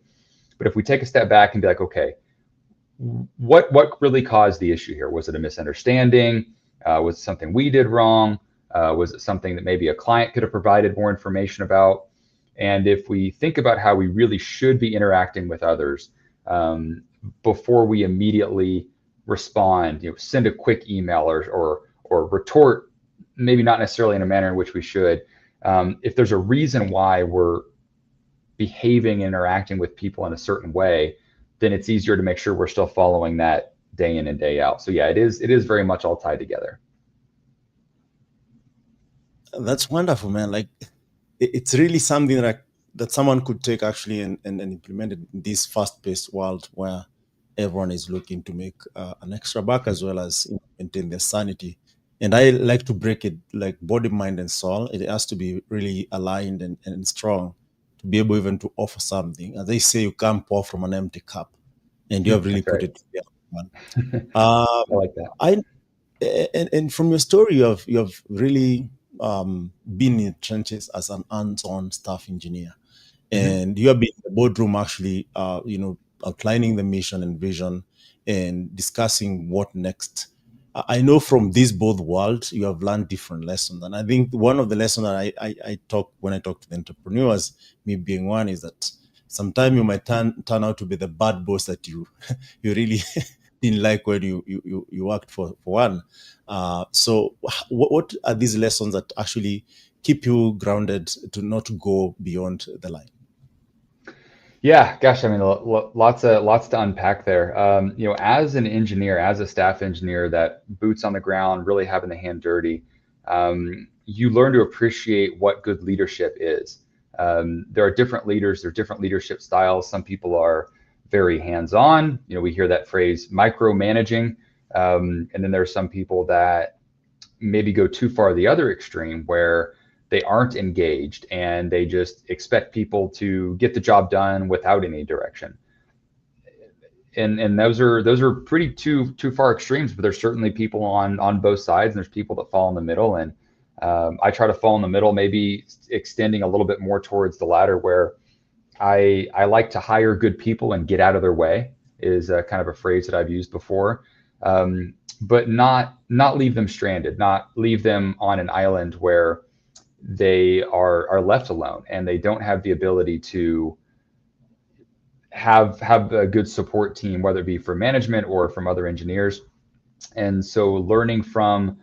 But if we take a step back and be like, okay, what really caused the issue here? Was it a misunderstanding? Was it something we did wrong? Was it something that maybe a client could have provided more information about? And if we think about how we really should be interacting with others, before we immediately respond, send a quick email or retort, maybe not necessarily in a manner in which we should. If there's a reason why we're behaving and interacting with people in a certain way, then it's easier to make sure we're still following that day in and day out. So yeah, it is very much all tied together. That's wonderful, man. Like, it's really something that someone could take actually and implement it in this fast-paced world where everyone is looking to make an extra buck as well as maintain their sanity. And I like to break it like body, mind, and soul. It has to be really aligned and strong to be able even to offer something. As they say, you can't pour from an empty cup, and you have really put it together. I like that. And from your story, you have really been in the trenches as an hands-on staff engineer, and you have been in the boardroom actually, outlining the mission and vision and discussing what next. I know from these both worlds, you have learned different lessons. And I think one of the lessons that I talk when I talk to the entrepreneurs, me being one, is that sometimes you might turn out to be the bad boss that you really didn't like when you worked for one. So what are these lessons that actually keep you grounded to not go beyond the line? Yeah, gosh, I mean, lots to unpack there. As an engineer, as a staff engineer, that boots on the ground, really having the hand dirty, you learn to appreciate what good leadership is. There are different leaders, there are different leadership styles. Some people are very hands-on. We hear that phrase, micromanaging. And then there are some people that maybe go too far the other extreme, where they aren't engaged and they just expect people to get the job done without any direction. And those are pretty too far extremes, but there's certainly people on both sides, and there's people that fall in the middle. And I try to fall in the middle, maybe extending a little bit more towards the latter, where I like to hire good people and get out of their way, is kind of a phrase that I've used before. But not leave them stranded, not leave them on an island where they are left alone and they don't have the ability to have a good support team, whether it be from management or from other engineers. And so learning from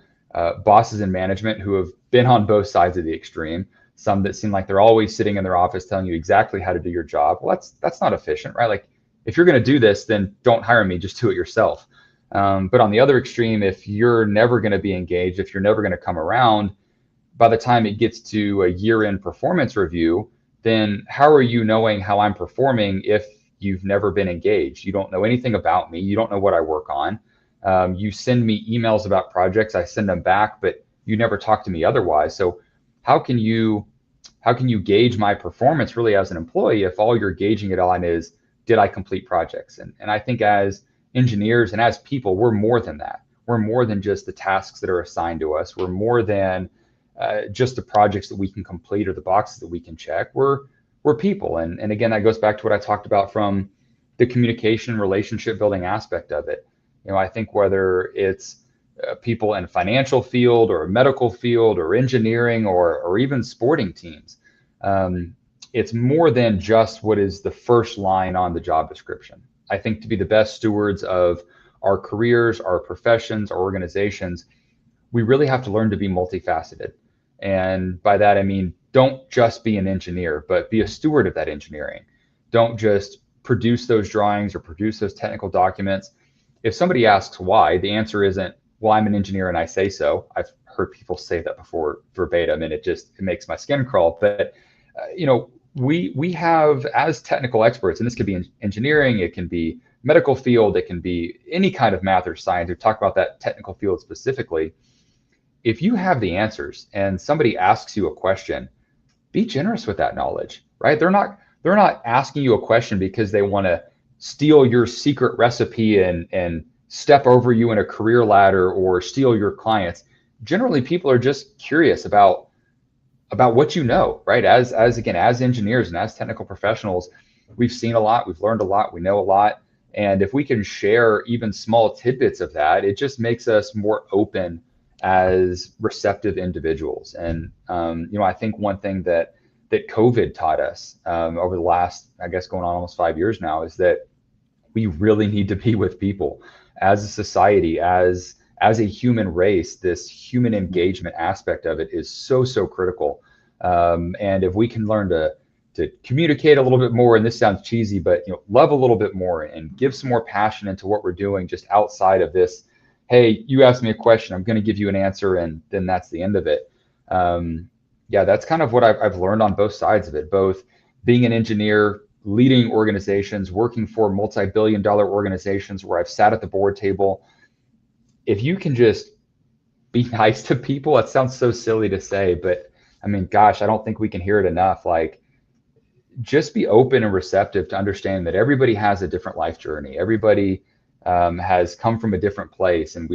bosses in management who have been on both sides of the extreme, some that seem like they're always sitting in their office telling you exactly how to do your job. Well, that's not efficient, right? Like, if you're going to do this, then don't hire me, just do it yourself. But on the other extreme, if you're never going to be engaged, if you're never going to come around, by the time it gets to a year-end performance review, then how are you knowing how I'm performing if you've never been engaged? You don't know anything about me. You don't know what I work on. You send me emails about projects, I send them back, but you never talk to me otherwise. So how can you gauge my performance really as an employee if all you're gauging it on is, did I complete projects? And I think as engineers and as people, we're more than that. We're more than just the tasks that are assigned to us. We're more than just the projects that we can complete or the boxes that we can check. We're people. And again, that goes back to what I talked about from the communication, relationship building aspect of it. I think whether it's people in financial field or medical field or engineering or even sporting teams, it's more than just what is the first line on the job description. I think to be the best stewards of our careers, our professions, our organizations, we really have to learn to be multifaceted. And by that, I mean, don't just be an engineer, but be a steward of that engineering. Don't just produce those drawings or produce those technical documents. If somebody asks why, the answer isn't, well, I'm an engineer and I say so. I've heard people say that before verbatim, and it makes my skin crawl. But, we have, as technical experts, and this could be in engineering, it can be medical field, it can be any kind of math or science, or talk about that technical field specifically. If you have the answers and somebody asks you a question, be generous with that knowledge, right? They're not asking you a question because they want to steal your secret recipe and step over you in a career ladder or steal your clients. Generally, people are just curious about what you know, right? As engineers and as technical professionals, we've seen a lot, we've learned a lot, we know a lot. And if we can share even small tidbits of that, it just makes us more open as receptive individuals. And, I think one thing that COVID taught us over the last, I guess, going on almost 5 years now, is that we really need to be with people as a society, as a human race. This human engagement aspect of it is so critical. And if we can learn to communicate a little bit more, and this sounds cheesy, but love a little bit more and give some more passion into what we're doing, just outside of this, hey, you asked me a question, I'm going to give you an answer, and then that's the end of it. That's kind of what I've learned on both sides of it, both being an engineer, leading organizations, working for multi-billion-dollar organizations where I've sat at the board table. If you can just be nice to people, it sounds so silly to say, but I mean, gosh, I don't think we can hear it enough. Like, just be open and receptive to understand that everybody has a different life journey. Everybody has come from a different place, and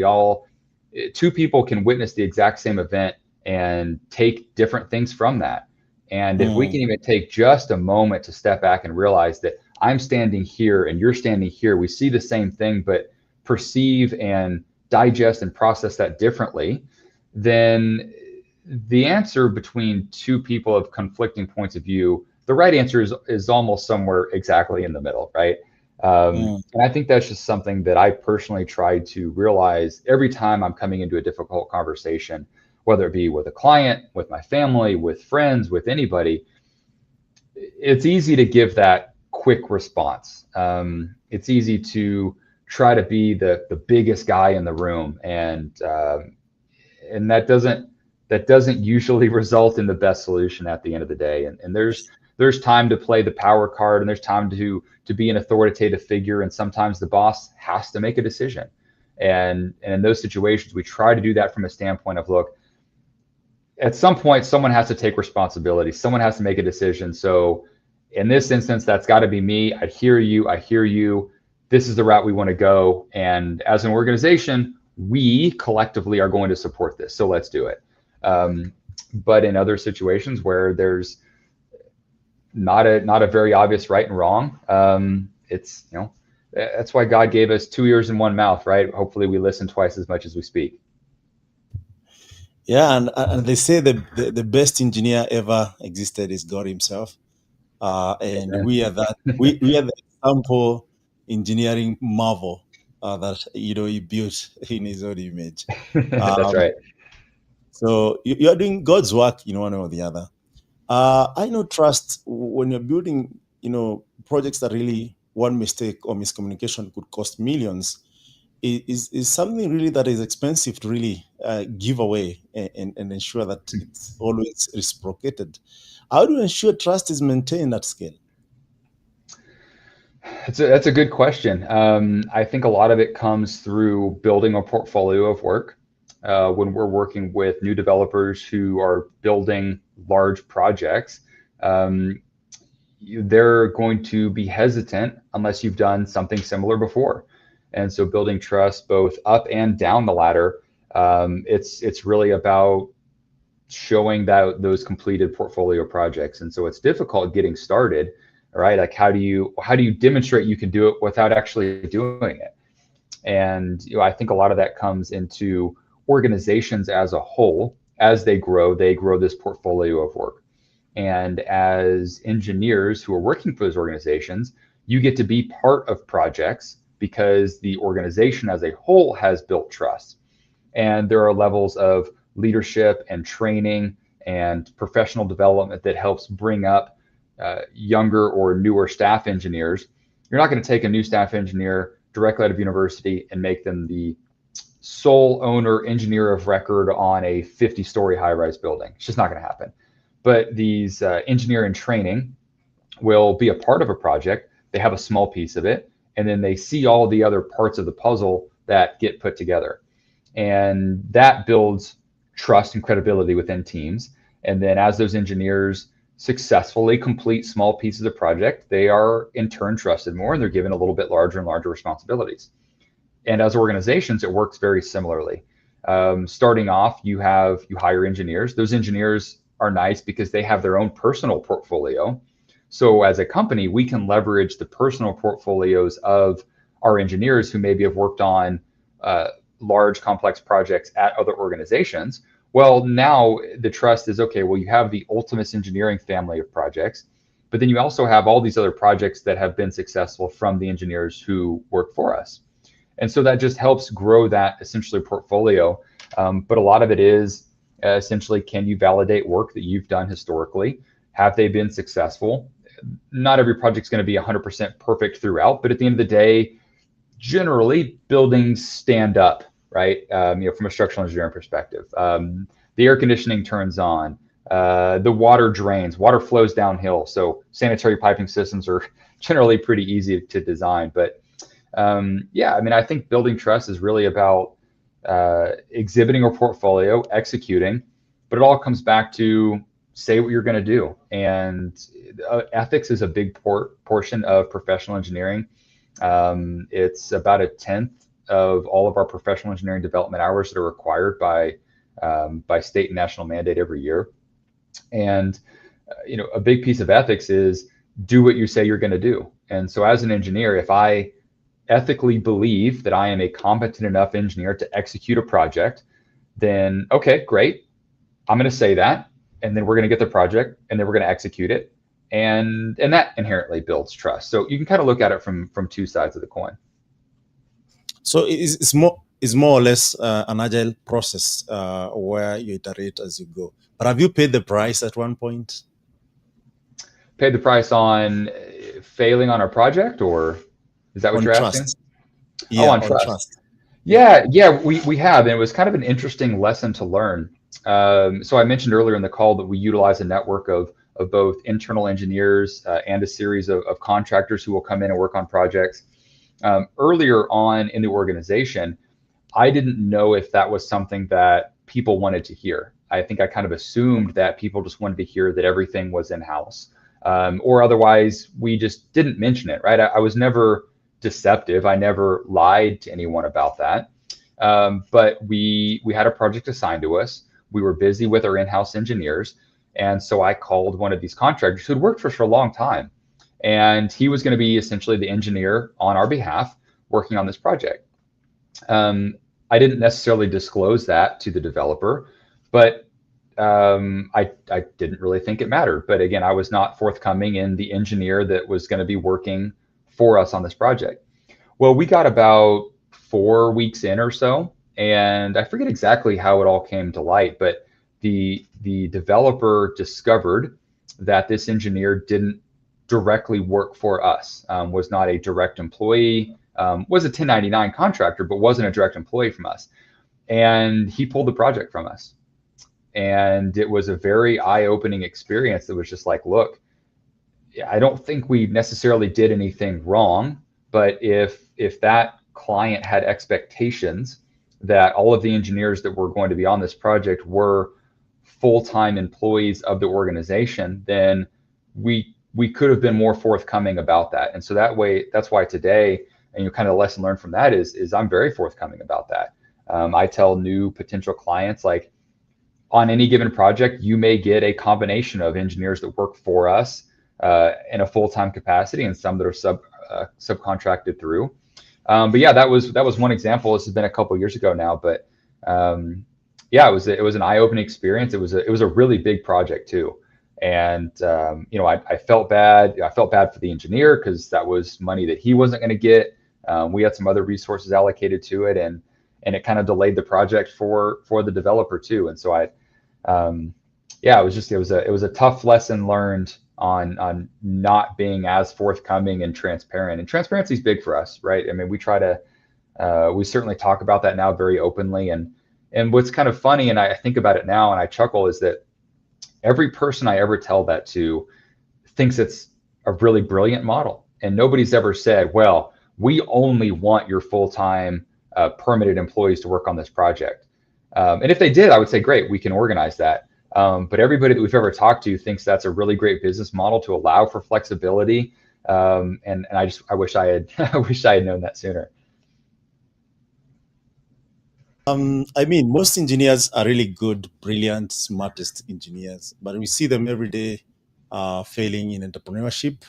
two people can witness the exact same event and take different things from that. And if we can even take just a moment to step back and realize that I'm standing here and you're standing here, we see the same thing, but perceive and digest and process that differently, then the answer between two people of conflicting points of view, the right answer is almost somewhere exactly in the middle, right? And I think that's just something that I personally try to realize every time I'm coming into a difficult conversation, whether it be with a client, with my family, with friends, with anybody. It's easy to give that quick response. It's easy to try to be the biggest guy in the room, and that doesn't usually result in the best solution at the end of the day. And there's time to play the power card, and there's time to be an authoritative figure, and sometimes the boss has to make a decision. And in those situations, we try to do that from a standpoint of, look, at some point, someone has to take responsibility. Someone has to make a decision. So in this instance, that's got to be me. I hear you. This is the route we want to go. And as an organization, we collectively are going to support this. So let's do it. But in other situations where there's not a very obvious right and wrong, it's, that's why God gave us 2 ears and 1 mouth, right? Hopefully we listen twice as much as we speak. Yeah, and they say the best engineer ever existed is God himself. And yeah. we are the example engineering marvel that he built in his own image. That's right. So you are doing God's work in one way or the other. I know trust, when you're building projects that really one mistake or miscommunication could cost millions, is something really that is expensive to really give away and ensure that it's always reciprocated. How do you ensure trust is maintained at scale? That's a good question. I think a lot of it comes through building a portfolio of work. When we're working with new developers who are building large projects, they're going to be hesitant unless you've done something similar before. And so building trust both up and down the ladder, it's really about showing that those completed portfolio projects. And so it's difficult getting started, right? Like how do you demonstrate you can do it without actually doing it? And I think a lot of that comes into organizations as a whole. As they grow this portfolio of work. And as engineers who are working for those organizations, you get to be part of projects because the organization as a whole has built trust. And there are levels of leadership and training and professional development that helps bring up younger or newer staff engineers. You're not going to take a new staff engineer directly out of university and make them the sole owner engineer of record on a 50-story high-rise building. It's just not going to happen. But these engineer in training will be a part of a project. They have a small piece of it, and then they see all the other parts of the puzzle that get put together. And that builds trust and credibility within teams. And then as those engineers successfully complete small pieces of project, they are in turn trusted more, and they're given a little bit larger and larger responsibilities. And as organizations, it works very similarly. Starting off, you hire engineers. Those engineers are nice because they have their own personal portfolio. So as a company, we can leverage the personal portfolios of our engineers who maybe have worked on large complex projects at other organizations. Well, now the trust is, okay, well, you have the Ultimus Engineering family of projects, but then you also have all these other projects that have been successful from the engineers who work for us. And so that just helps grow that essentially portfolio. But a lot of it is essentially, can you validate work that you've done historically? Have they been successful? Not every project's going to be 100% perfect throughout, but at the end of the day, generally buildings stand up, right? From a structural engineering perspective, the air conditioning turns on, the water drains, water flows downhill. So sanitary piping systems are generally pretty easy to design. But I think building trust is really about exhibiting a portfolio, executing, but it all comes back to say what you're going to do. And ethics is a big portion of professional engineering. It's about 1/10 of all of our professional engineering development hours that are required by state and national mandate every year. And a big piece of ethics is do what you say you're going to do. And so as an engineer, if I ethically believe that I am a competent enough engineer to execute a project, then okay, great. I'm going to say that, and then we're going to get the project, and then we're going to execute it, and that inherently builds trust. So you can kind of look at it from two sides of the coin. So it's more or less an agile process where you iterate as you go. But have you paid the price at one point? Paid the price on failing on our project, or is that what you're asking? Yeah, on trust. Yeah, we have, and it was kind of an interesting lesson to learn. So I mentioned earlier in the call that we utilize a network of both internal engineers and a series of contractors who will come in and work on projects. Earlier on in the organization, I didn't know if that was something that people wanted to hear. I think I kind of assumed that people just wanted to hear that everything was in-house, or otherwise we just didn't mention it, right? I was never deceptive. I never lied to anyone about that. But we had a project assigned to us. We were busy with our in-house engineers. And so I called one of these contractors who had worked for us for a long time. And he was going to be essentially the engineer on our behalf working on this project. I didn't necessarily disclose that to the developer, but I didn't really think it mattered. But again, I was not forthcoming in the engineer that was going to be working for us on this project. Well, we got about 4 weeks in or so, and I forget exactly how it all came to light, but the developer discovered that this engineer didn't directly work for us, was not a direct employee, was a 1099 contractor, but wasn't a direct employee from us. And he pulled the project from us. And it was a very eye-opening experience that was just like, look, I don't think we necessarily did anything wrong, but if that client had expectations that all of the engineers that were going to be on this project were full-time employees of the organization, then we could have been more forthcoming about that. And so that's why today and kind of the lesson learned from that is I'm very forthcoming about that. I tell new potential clients, like, on any given project, you may get a combination of engineers that work for us in a full-time capacity, and some that are subcontracted through. But yeah, that was one example. This has been a couple of years ago now, but yeah, it was an eye-opening experience. It was a really big project too, and I felt bad. I felt bad for the engineer because that was money that he wasn't going to get. We had some other resources allocated to it, and it kind of delayed the project for the developer too. And so it was a tough lesson learned on not being as forthcoming and transparent. And transparency is big for us, right? I mean, we certainly talk about that now very openly. And what's kind of funny, and I think about it now and I chuckle, is that every person I ever tell that to thinks it's a really brilliant model. And nobody's ever said, well, we only want your full-time permitted employees to work on this project. And if they did, I would say, great, we can organize that. But everybody that we've ever talked to thinks that's a really great business model to allow for flexibility. And I wish I had known that sooner. I mean, most engineers are really good, brilliant, smartest engineers, but we see them every day failing in entrepreneurship,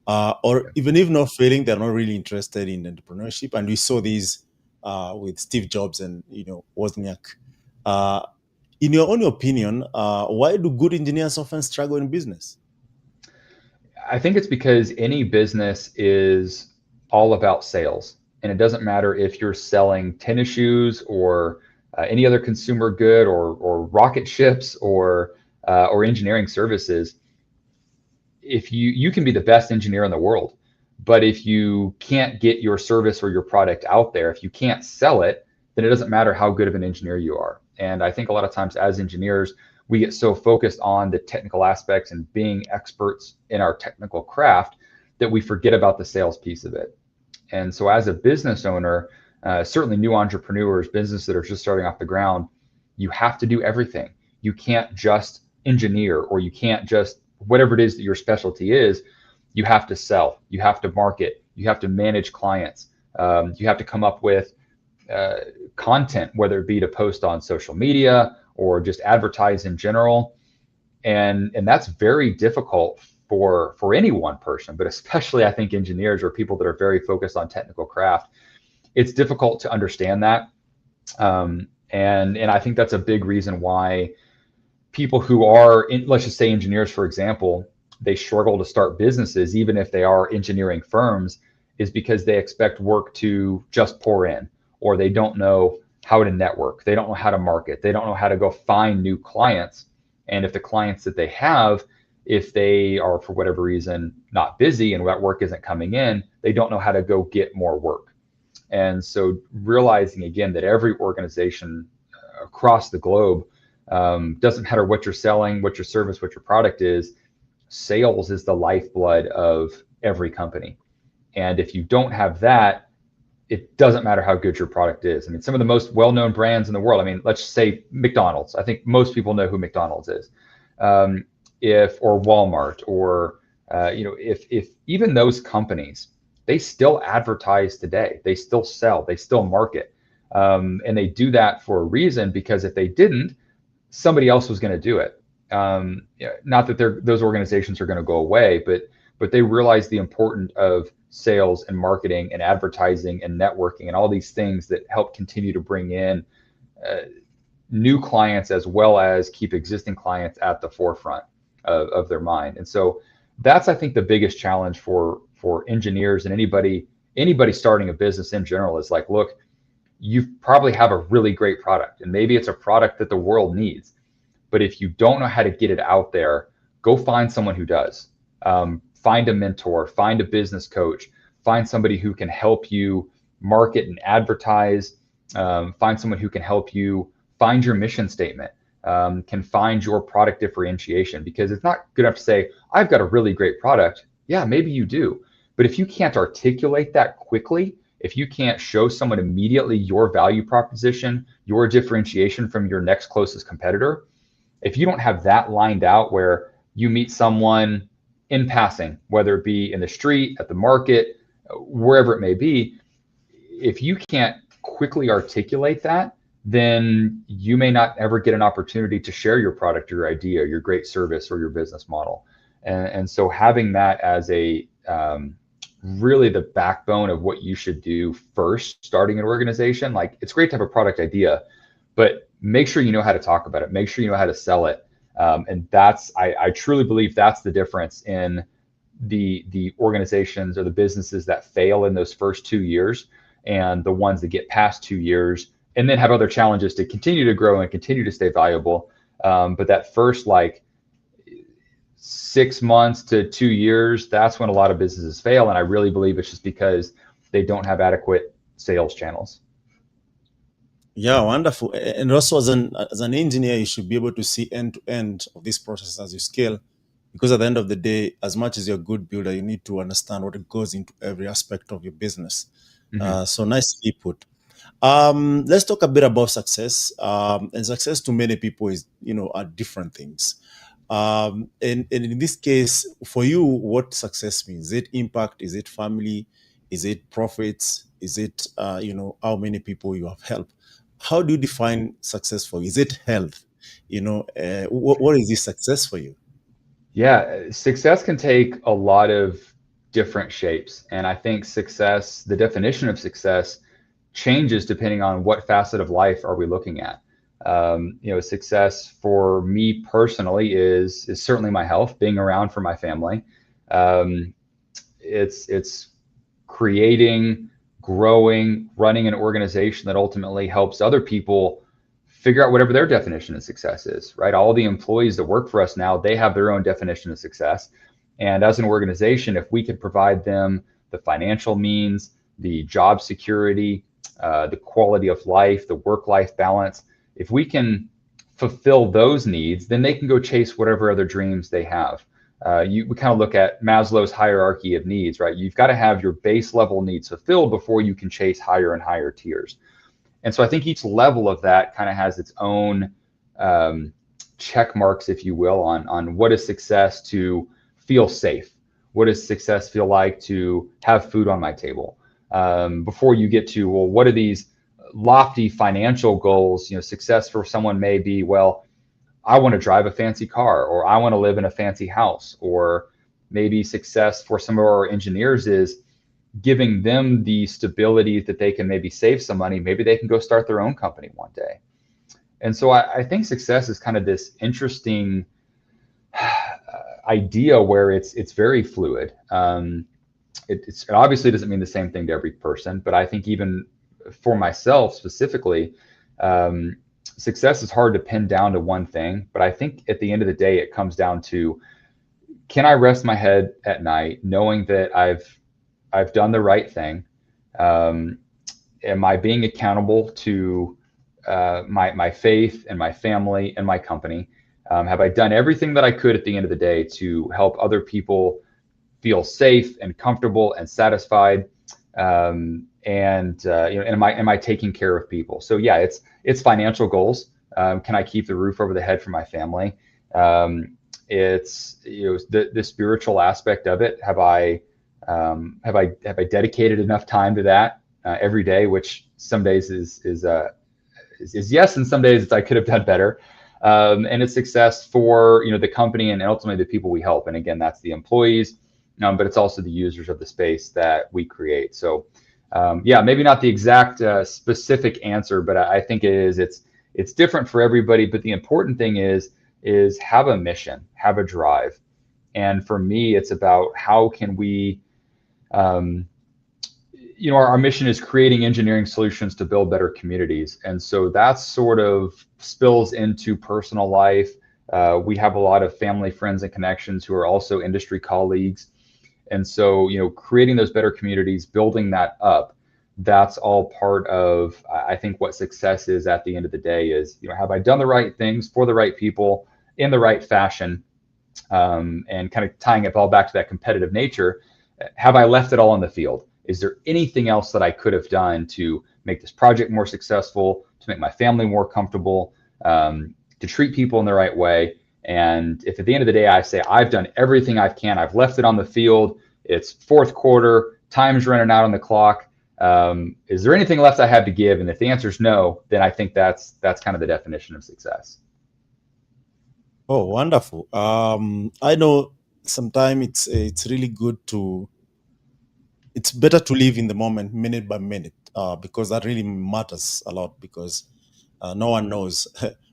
or even if not failing, they're not really interested in entrepreneurship. And we saw these with Steve Jobs and Wozniak. In your own opinion, why do good engineers often struggle in business? I think it's because any business is all about sales. And it doesn't matter if you're selling tennis shoes or any other consumer good or rocket ships or engineering services. If you can be the best engineer in the world, but if you can't get your service or your product out there, if you can't sell it, then it doesn't matter how good of an engineer you are. And I think a lot of times as engineers, we get so focused on the technical aspects and being experts in our technical craft that we forget about the sales piece of it. And so as a business owner, certainly new entrepreneurs, businesses that are just starting off the ground, you have to do everything. You can't just engineer, or you can't just, whatever it is that your specialty is, you have to sell, you have to market, you have to manage clients, you have to come up with content, whether it be to post on social media or just advertise in general. And that's very difficult for any one person, but especially I think engineers or people that are very focused on technical craft. It's difficult to understand that. And I think that's a big reason why people who are, let's just say engineers, for example, they struggle to start businesses, even if they are engineering firms, is because they expect work to just pour in, or they don't know how to network. They don't know how to market. They don't know how to go find new clients. And if the clients that they have, if they are, for whatever reason, not busy and that work isn't coming in, they don't know how to go get more work. And so realizing, again, that every organization across the globe, doesn't matter what you're selling, what your service, what your product is, sales is the lifeblood of every company. And if you don't have that, it doesn't matter how good your product is. I mean, some of the most well-known brands in the world, I mean, let's say McDonald's. I think most people know who McDonald's is. Or Walmart, or if even those companies, they still advertise today, they still sell, they still market, and they do that for a reason, because if they didn't, somebody else was going to do it. Not that those organizations are going to go away, but they realize the importance of sales and marketing and advertising and networking and all these things that help continue to bring in new clients, as well as keep existing clients at the forefront of their mind. And so that's, I think, the biggest challenge for engineers and anybody starting a business in general, is like, look, you probably have a really great product, and maybe it's a product that the world needs, but if you don't know how to get it out there, go find someone who does. Find a mentor, find a business coach, find somebody who can help you market and advertise, find someone who can help you find your mission statement, can find your product differentiation, because it's not good enough to say, I've got a really great product. Yeah, maybe you do. But if you can't articulate that quickly, if you can't show someone immediately your value proposition, your differentiation from your next closest competitor, if you don't have that lined out where you meet someone in passing, whether it be in the street, at the market, wherever it may be, if you can't quickly articulate that, then you may not ever get an opportunity to share your product, your idea, your great service, or your business model. And so having that as a really the backbone of what you should do first, starting an organization, like it's great to have a product idea, but make sure you know how to talk about it. Make sure you know how to sell it. And that's, I truly believe that's the difference in the organizations or the businesses that fail in those first 2 years and the ones that get past 2 years and then have other challenges to continue to grow and continue to stay valuable. But that first 6 months to 2 years, that's when a lot of businesses fail. And I really believe it's just because they don't have adequate sales channels. Yeah, wonderful. And also as an engineer, you should be able to see end to end of this process as you scale, because at the end of the day, as much as you're a good builder, you need to understand what goes into every aspect of your business. So nicely put. Let's talk a bit about success. And success to many people is, are different things. And in this case, for you, what success means? Is it impact? Is it family? Is it profits? Is it, how many people you have helped? How do you define success for you? Is it health? What is this success for you? Yeah, success can take a lot of different shapes. And I think success, the definition of success changes depending on what facet of life are we looking at. Success for me personally is certainly my health, being around for my family. It's creating, growing, running an organization that ultimately helps other people figure out whatever their definition of success is, right? All the employees that work for us now, they have their own definition of success. And as an organization, if we could provide them the financial means, the job security, the quality of life, the work-life balance, if we can fulfill those needs, then they can go chase whatever other dreams they have. We kind of look at Maslow's hierarchy of needs, right? You've got to have your base level needs fulfilled before you can chase higher and higher tiers. And so I think each level of that kind of has its own check marks, if you will, on what is success to feel safe? What does success feel like to have food on my table? Before you get to, well, what are these lofty financial goals? Success for someone may be, well, I want to drive a fancy car, or I want to live in a fancy house, or maybe success for some of our engineers is giving them the stability that they can maybe save some money. Maybe they can go start their own company one day. And so I think success is kind of this interesting idea where it's very fluid. It obviously doesn't mean the same thing to every person, but I think even for myself specifically, success is hard to pin down to one thing. But I think at the end of the day, it comes down to, can I rest my head at night knowing that I've done the right thing? Am I being accountable to my faith and my family and my company? Have I done everything that I could at the end of the day to help other people feel safe and comfortable and satisfied? Am I taking care of people? So yeah, it's financial goals. Can I keep the roof over the head for my family? It's the spiritual aspect of it. Have I dedicated enough time to that every day? Which some days is yes, and some days it's I could have done better. And it's success for the company and ultimately the people we help. And again, that's the employees, but it's also the users of the space that we create. So maybe not the exact specific answer, but I think it's different for everybody. But the important thing is have a mission, have a drive. And for me, it's about how can we, our mission is creating engineering solutions to build better communities. And so that sort of spills into personal life. We have a lot of family, friends, and connections who are also industry colleagues. And so, creating those better communities, building that up, that's all part of, I think, what success is at the end of the day is, have I done the right things for the right people in the right fashion? And kind of tying it all back to that competitive nature. Have I left it all in the field? Is there anything else that I could have done to make this project more successful, to make my family more comfortable, to treat people in the right way? And if at the end of the day, I say, I've done everything I can, I've left it on the field, it's fourth quarter, time's running out on the clock. Is there anything left I have to give? And if the answer is no, then I think that's kind of the definition of success. Oh, wonderful. I know sometimes it's really good it's better to live in the moment, minute by minute, because that really matters a lot, because no one knows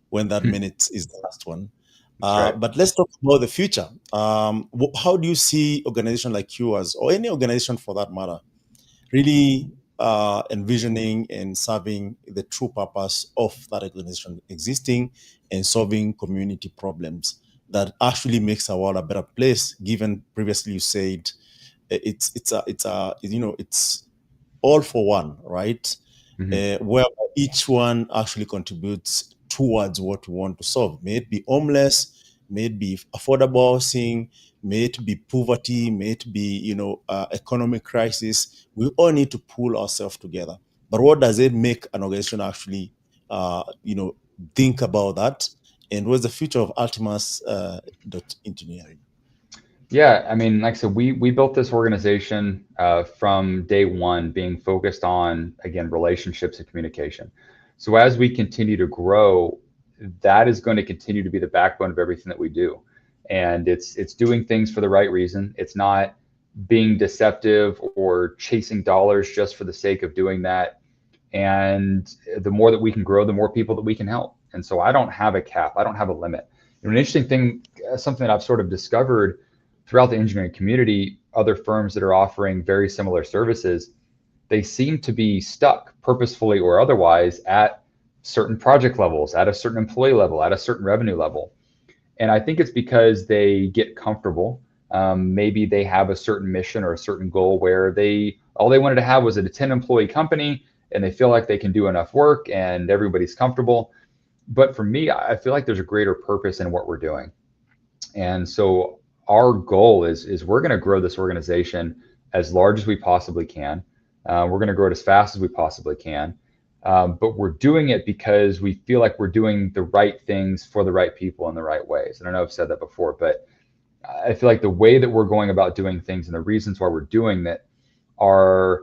when that minute is the last one. Right. But let's talk about the future. How do you see organization like yours, or any organization for that matter, really envisioning and serving the true purpose of that organization existing and solving community problems that actually makes our world a better place? Given previously you said it's all for one, right? Where each one actually contributes towards what we want to solve. May it be homeless, may it be affordable housing, may it be poverty, may it be economic crisis. We all need to pull ourselves together. But what does it make an organization actually think about that? And what's the future of Ultimus Engineering? Yeah, I mean, like I said, we built this organization from day one being focused on, again, relationships and communication. So as we continue to grow, that is going to continue to be the backbone of everything that we do. And it's doing things for the right reason. It's not being deceptive or chasing dollars just for the sake of doing that. And the more that we can grow, the more people that we can help. And so I don't have a cap. I don't have a limit. And an interesting thing, something that I've sort of discovered throughout the engineering community, other firms that are offering very similar services, they seem to be stuck, purposefully or otherwise, at certain project levels, at a certain employee level, at a certain revenue level. And I think it's because they get comfortable. Maybe they have a certain mission or a certain goal where all they wanted to have was a 10-employee company, and they feel like they can do enough work and everybody's comfortable. But for me, I feel like there's a greater purpose in what we're doing. And so our goal is we're going to grow this organization as large as we possibly can. We're going to grow it as fast as we possibly can. But we're doing it because we feel like we're doing the right things for the right people in the right ways. And I know I've said that before, but I feel like the way that we're going about doing things and the reasons why we're doing that are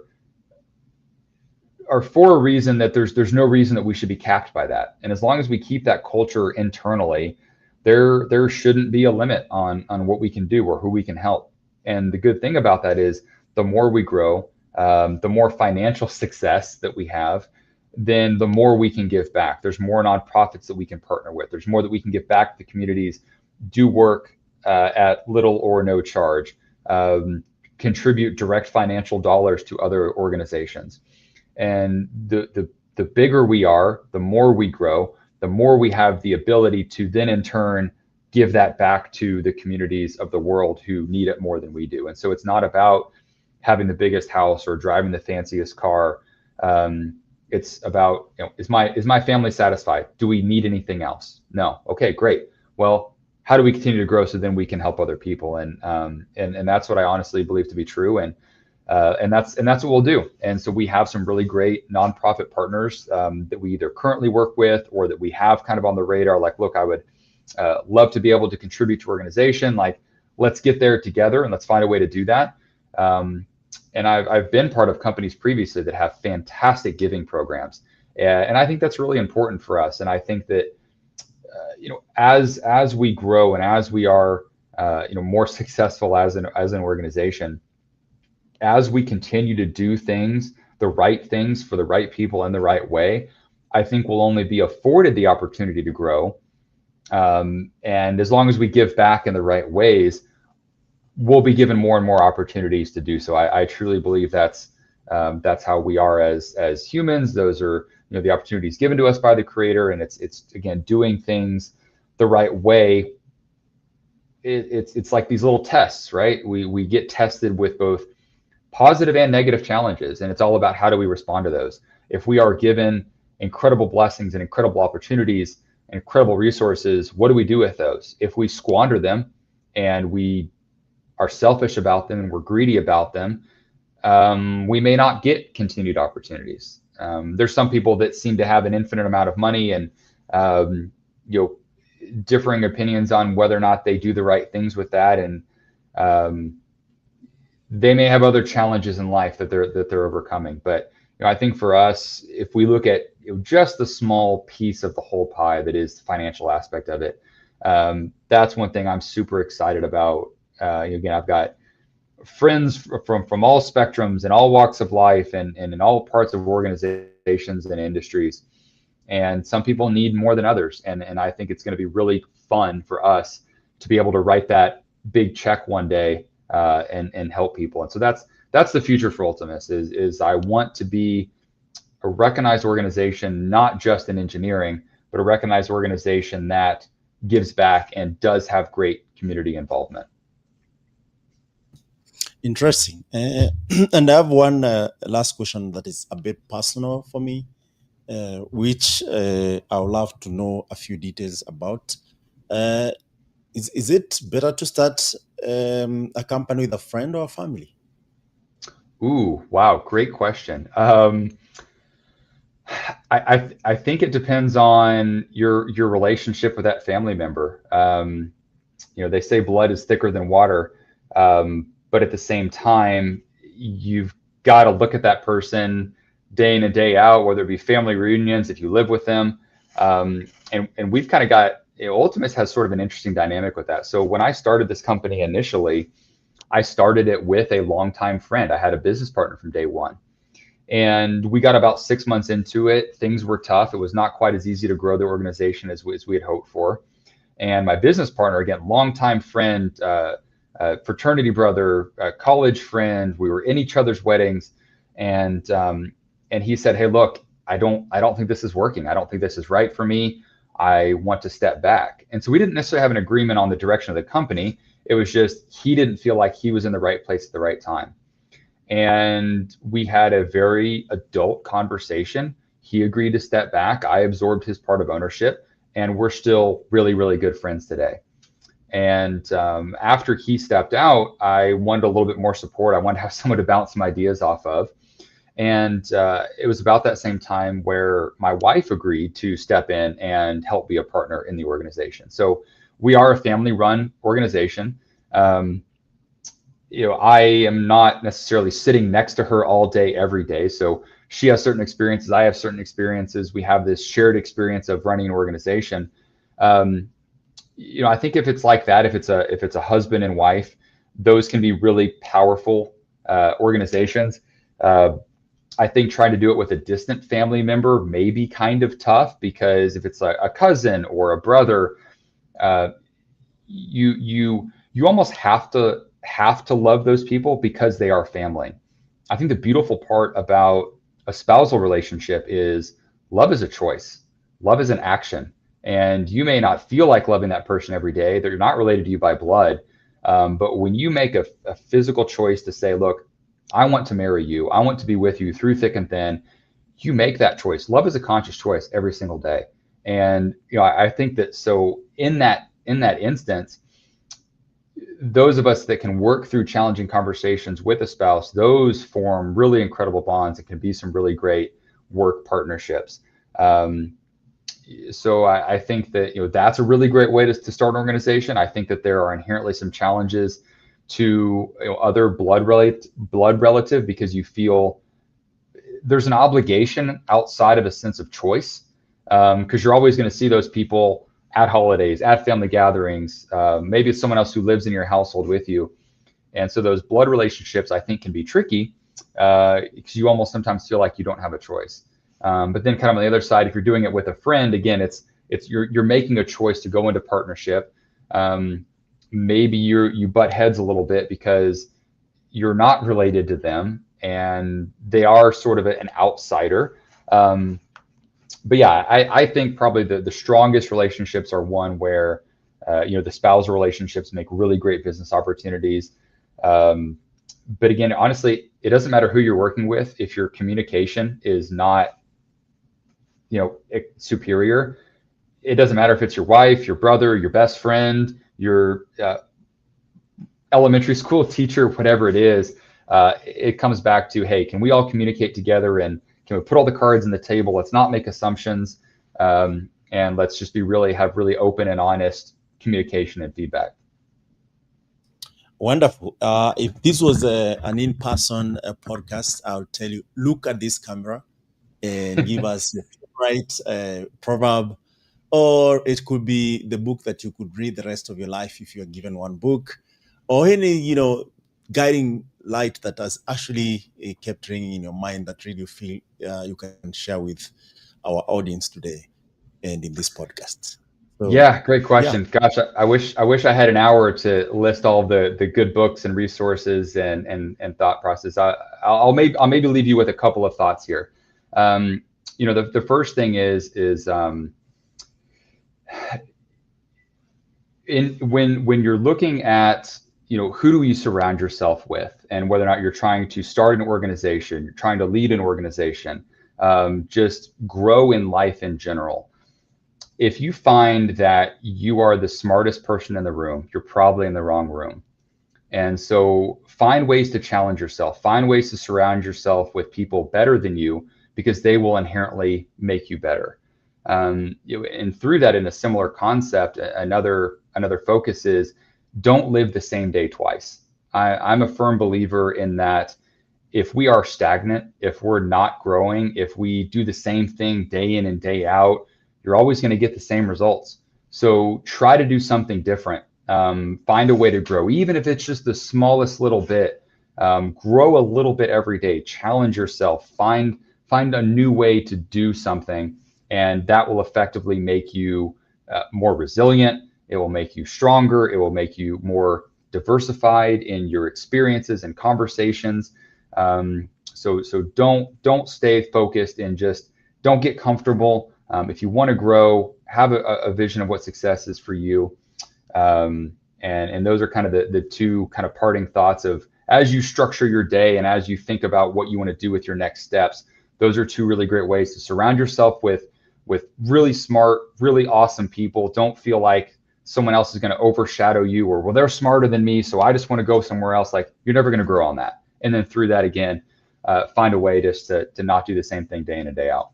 for a reason that there's no reason that we should be capped by that. And as long as we keep that culture internally, there shouldn't be a limit on what we can do or who we can help. And the good thing about that is the more we grow, the more financial success that we have, then the more we can give back. There's more nonprofits that we can partner with. There's more that we can give back to the communities, do work at little or no charge, contribute direct financial dollars to other organizations. And the bigger we are, the more we grow, the more we have the ability to then in turn give that back to the communities of the world who need it more than we do. And so it's not about having the biggest house or driving the fanciest car. It's about, is my family satisfied? Do we need anything else? No. Okay, great. Well, how do we continue to grow so then we can help other people? And that's what I honestly believe to be true. And that's what we'll do. And so we have some really great nonprofit partners that we either currently work with or that we have kind of on the radar. Like, look, I would love to be able to contribute to organization. Like, let's get there together and let's find a way to do that. And I've been part of companies previously that have fantastic giving programs, and I think that's really important for us. And I think that as we grow and as we are more successful as an organization, as we continue to do things, the right things for the right people in the right way, I think we'll only be afforded the opportunity to grow. And as long as we give back in the right ways, we'll be given more and more opportunities to do so. I truly believe that's how we are as humans. Those are the opportunities given to us by the Creator, and it's again doing things the right way. It's like these little tests, right? We get tested with both positive and negative challenges, and it's all about how do we respond to those. If we are given incredible blessings and incredible opportunities and incredible resources, what do we do with those? If we squander them and we are selfish about them and we're greedy about them, we may not get continued opportunities. There's some people that seem to have an infinite amount of money and differing opinions on whether or not they do the right things with that. And they may have other challenges in life that they're overcoming. But I think for us, if we look at just the small piece of the whole pie that is the financial aspect of it, that's one thing I'm super excited about. Again, I've got friends from all spectrums and all walks of life and in all parts of organizations and industries. And some people need more than others. And I think it's going to be really fun for us to be able to write that big check one day and help people. And so that's the future for Ultimus is I want to be a recognized organization, not just in engineering, but a recognized organization that gives back and does have great community involvement. Interesting. And I have one last question that is a bit personal for me, which I would love to know a few details about. Is it better to start a company with a friend or a family? Ooh, wow, great question. I think it depends on your relationship with that family member. They say blood is thicker than water, but at the same time, you've got to look at that person day in and day out, whether it be family reunions, if you live with them. And we've kind of got, Ultimus has sort of an interesting dynamic with that. So when I started this company initially, I started it with a longtime friend. I had a business partner from day one. And we got about 6 months into it. Things were tough. It was not quite as easy to grow the organization as we had hoped for. And my business partner, again, longtime friend, fraternity brother, college friend, we were in each other's weddings. And he said, hey, look, I don't think this is working. I don't think this is right for me. I want to step back. And so we didn't necessarily have an agreement on the direction of the company. It was just, he didn't feel like he was in the right place at the right time. And we had a very adult conversation. He agreed to step back. I absorbed his part of ownership, and we're still really, really good friends today. And after he stepped out, I wanted a little bit more support. I wanted to have someone to bounce some ideas off of. And it was about that same time where my wife agreed to step in and help be a partner in the organization. So we are a family-run organization. I am not necessarily sitting next to her all day, every day. So she has certain experiences. I have certain experiences. We have this shared experience of running an organization. I think if it's like that, if it's a husband and wife, those can be really powerful organizations. I think trying to do it with a distant family member may be kind of tough, because if it's a cousin or a brother, you almost have to love those people because they are family. I think the beautiful part about a spousal relationship is love is a choice. Love is an action. And you may not feel like loving that person every day. They're not related to you by blood. But when you make a physical choice to say, look, I want to marry you, I want to be with you through thick and thin, you make that choice. Love is a conscious choice every single day. And I think that so in that instance, those of us that can work through challenging conversations with a spouse, those form really incredible bonds. It can be some really great work partnerships. So I think that that's a really great way to start an organization. I think that there are inherently some challenges to other blood relative, because you feel there's an obligation outside of a sense of choice, because you're always going to see those people at holidays, at family gatherings. Maybe it's someone else who lives in your household with you. And so those blood relationships, I think, can be tricky because you almost sometimes feel like you don't have a choice. But then kind of on the other side, if you're doing it with a friend, again, it's you're making a choice to go into partnership. Maybe you butt heads a little bit because you're not related to them and they are sort of an outsider. But yeah, I think probably the strongest relationships are one where, the spousal relationships make really great business opportunities. But again, honestly, it doesn't matter who you're working with. If your communication is not, superior, it doesn't matter if it's your wife, your brother, your best friend, your elementary school teacher, whatever it is. It comes back to, hey, can we all communicate together, and can we put all the cards on the table? Let's not make assumptions, and let's just have really open and honest communication and feedback. Wonderful. If this was an in-person podcast, I'll tell you, look at this camera and give us your favorite proverb, or it could be the book that you could read the rest of your life if you're given one book, or any, guiding light that has actually kept ringing in your mind that really feel you can share with our audience today and in this podcast. So, yeah, great question. Gosh, I wish I had an hour to list all the good books and resources and thought process. I'll maybe leave you with a couple of thoughts here. The first thing is when you're looking at who do you surround yourself with, and whether or not you're trying to start an organization, you're trying to lead an organization, just grow in life in general. If you find that you are the smartest person in the room, you're probably in the wrong room. And so find ways to challenge yourself, find ways to surround yourself with people better than you, because they will inherently make you better. And through that, in a similar concept, another focus is don't live the same day twice. I'm a firm believer in that. If we are stagnant, if we're not growing, if we do the same thing day in and day out, you're always going to get the same results. So try to do something different. Find a way to grow, even if it's just the smallest little bit. Grow a little bit every day. Challenge yourself. Find a new way to do something, and that will effectively make you more resilient. It will make you stronger. It will make you more diversified in your experiences and conversations. So don't stay focused and just don't get comfortable. If you want to grow, have a vision of what success is for you. And those are kind of the two kind of parting thoughts of, as you structure your day and as you think about what you want to do with your next steps, those are two really great ways to surround yourself with really smart, really awesome people. Don't feel like someone else is going to overshadow you, or, well, they're smarter than me, so I just want to go somewhere else. Like, you're never going to grow on that. And then through that, again, find a way just to not do the same thing day in and day out.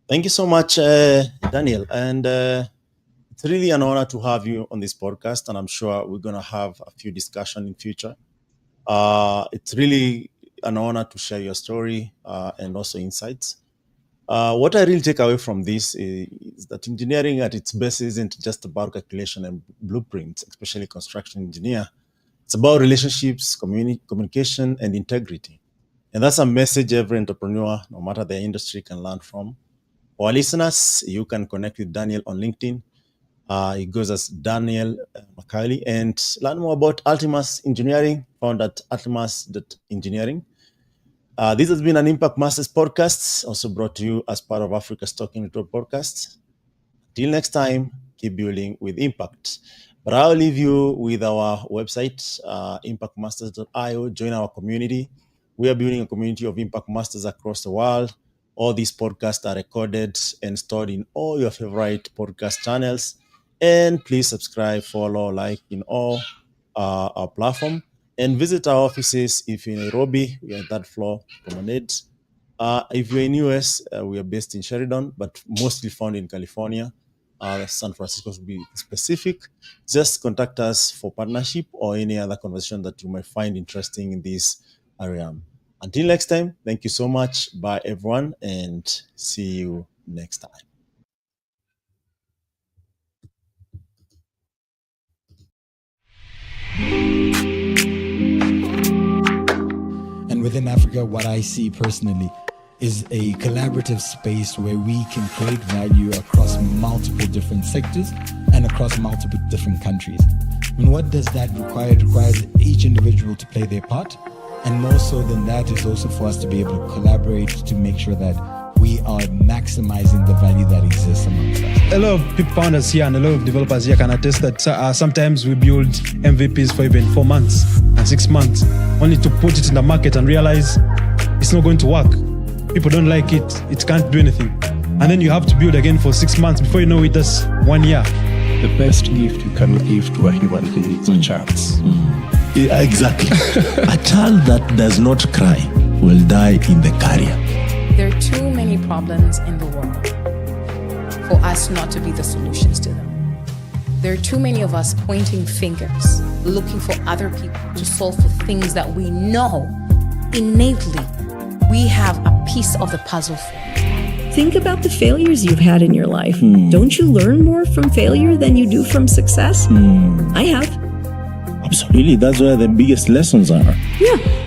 Thank you so much, Daniel. And it's really an honor to have you on this podcast, and I'm sure we're going to have a few discussions in future. It's really an honor to share your story and also insights. What I really take away from this is that engineering at its base isn't just about calculation and blueprints, especially construction engineer. It's about relationships, communication, and integrity. And that's a message every entrepreneur, no matter their industry, can learn from. For our listeners, you can connect with Daniel on LinkedIn. He goes as Daniel McCaulley, and learn more about Ultimus Engineering, found at ultimus.engineering. This has been an Impact Masters podcast, also brought to you as part of Africa's Talking Retold podcast. Till next time, keep building with impact. But I'll leave you with our website, impactmasters.io. Join our community. We are building a community of Impact Masters across the world. All these podcasts are recorded and stored in all your favorite podcast channels. And please subscribe, follow, like in all our platform. And visit our offices. If you're in Nairobi, we are on that floor, promenade. If you're in US, we are based in Sheridan, but mostly found in California. San Francisco to be specific. Just contact us for partnership or any other conversation that you might find interesting in this area. Until next time, thank you so much. Bye, everyone, and see you next time. And within Africa, what I see personally is a collaborative space where we can create value across multiple different sectors and across multiple different countries. And what does that require? It requires each individual to play their part. And more so than that is also for us to be able to collaborate to make sure that we are maximizing the value that exists amongst us. A lot of people founders here and a lot of developers here can attest that sometimes we build MVPs for even 4 months and 6 months, only to put it in the market and realize it's not going to work. People don't like it, it can't do anything. And then you have to build again for 6 months. Before you know it, that's 1 year. The best gift you can give to a human being is a chance. Yeah, exactly. A child that does not cry will die in the carrier. There are too many problems in the world for us not to be the solutions to them. There are too many of us pointing fingers, looking for other people to solve for things that we know innately we have a piece of the puzzle for. Think about the failures you've had in your life. Don't you learn more from failure than you do from success? I have. Absolutely, that's where the biggest lessons are. Yeah.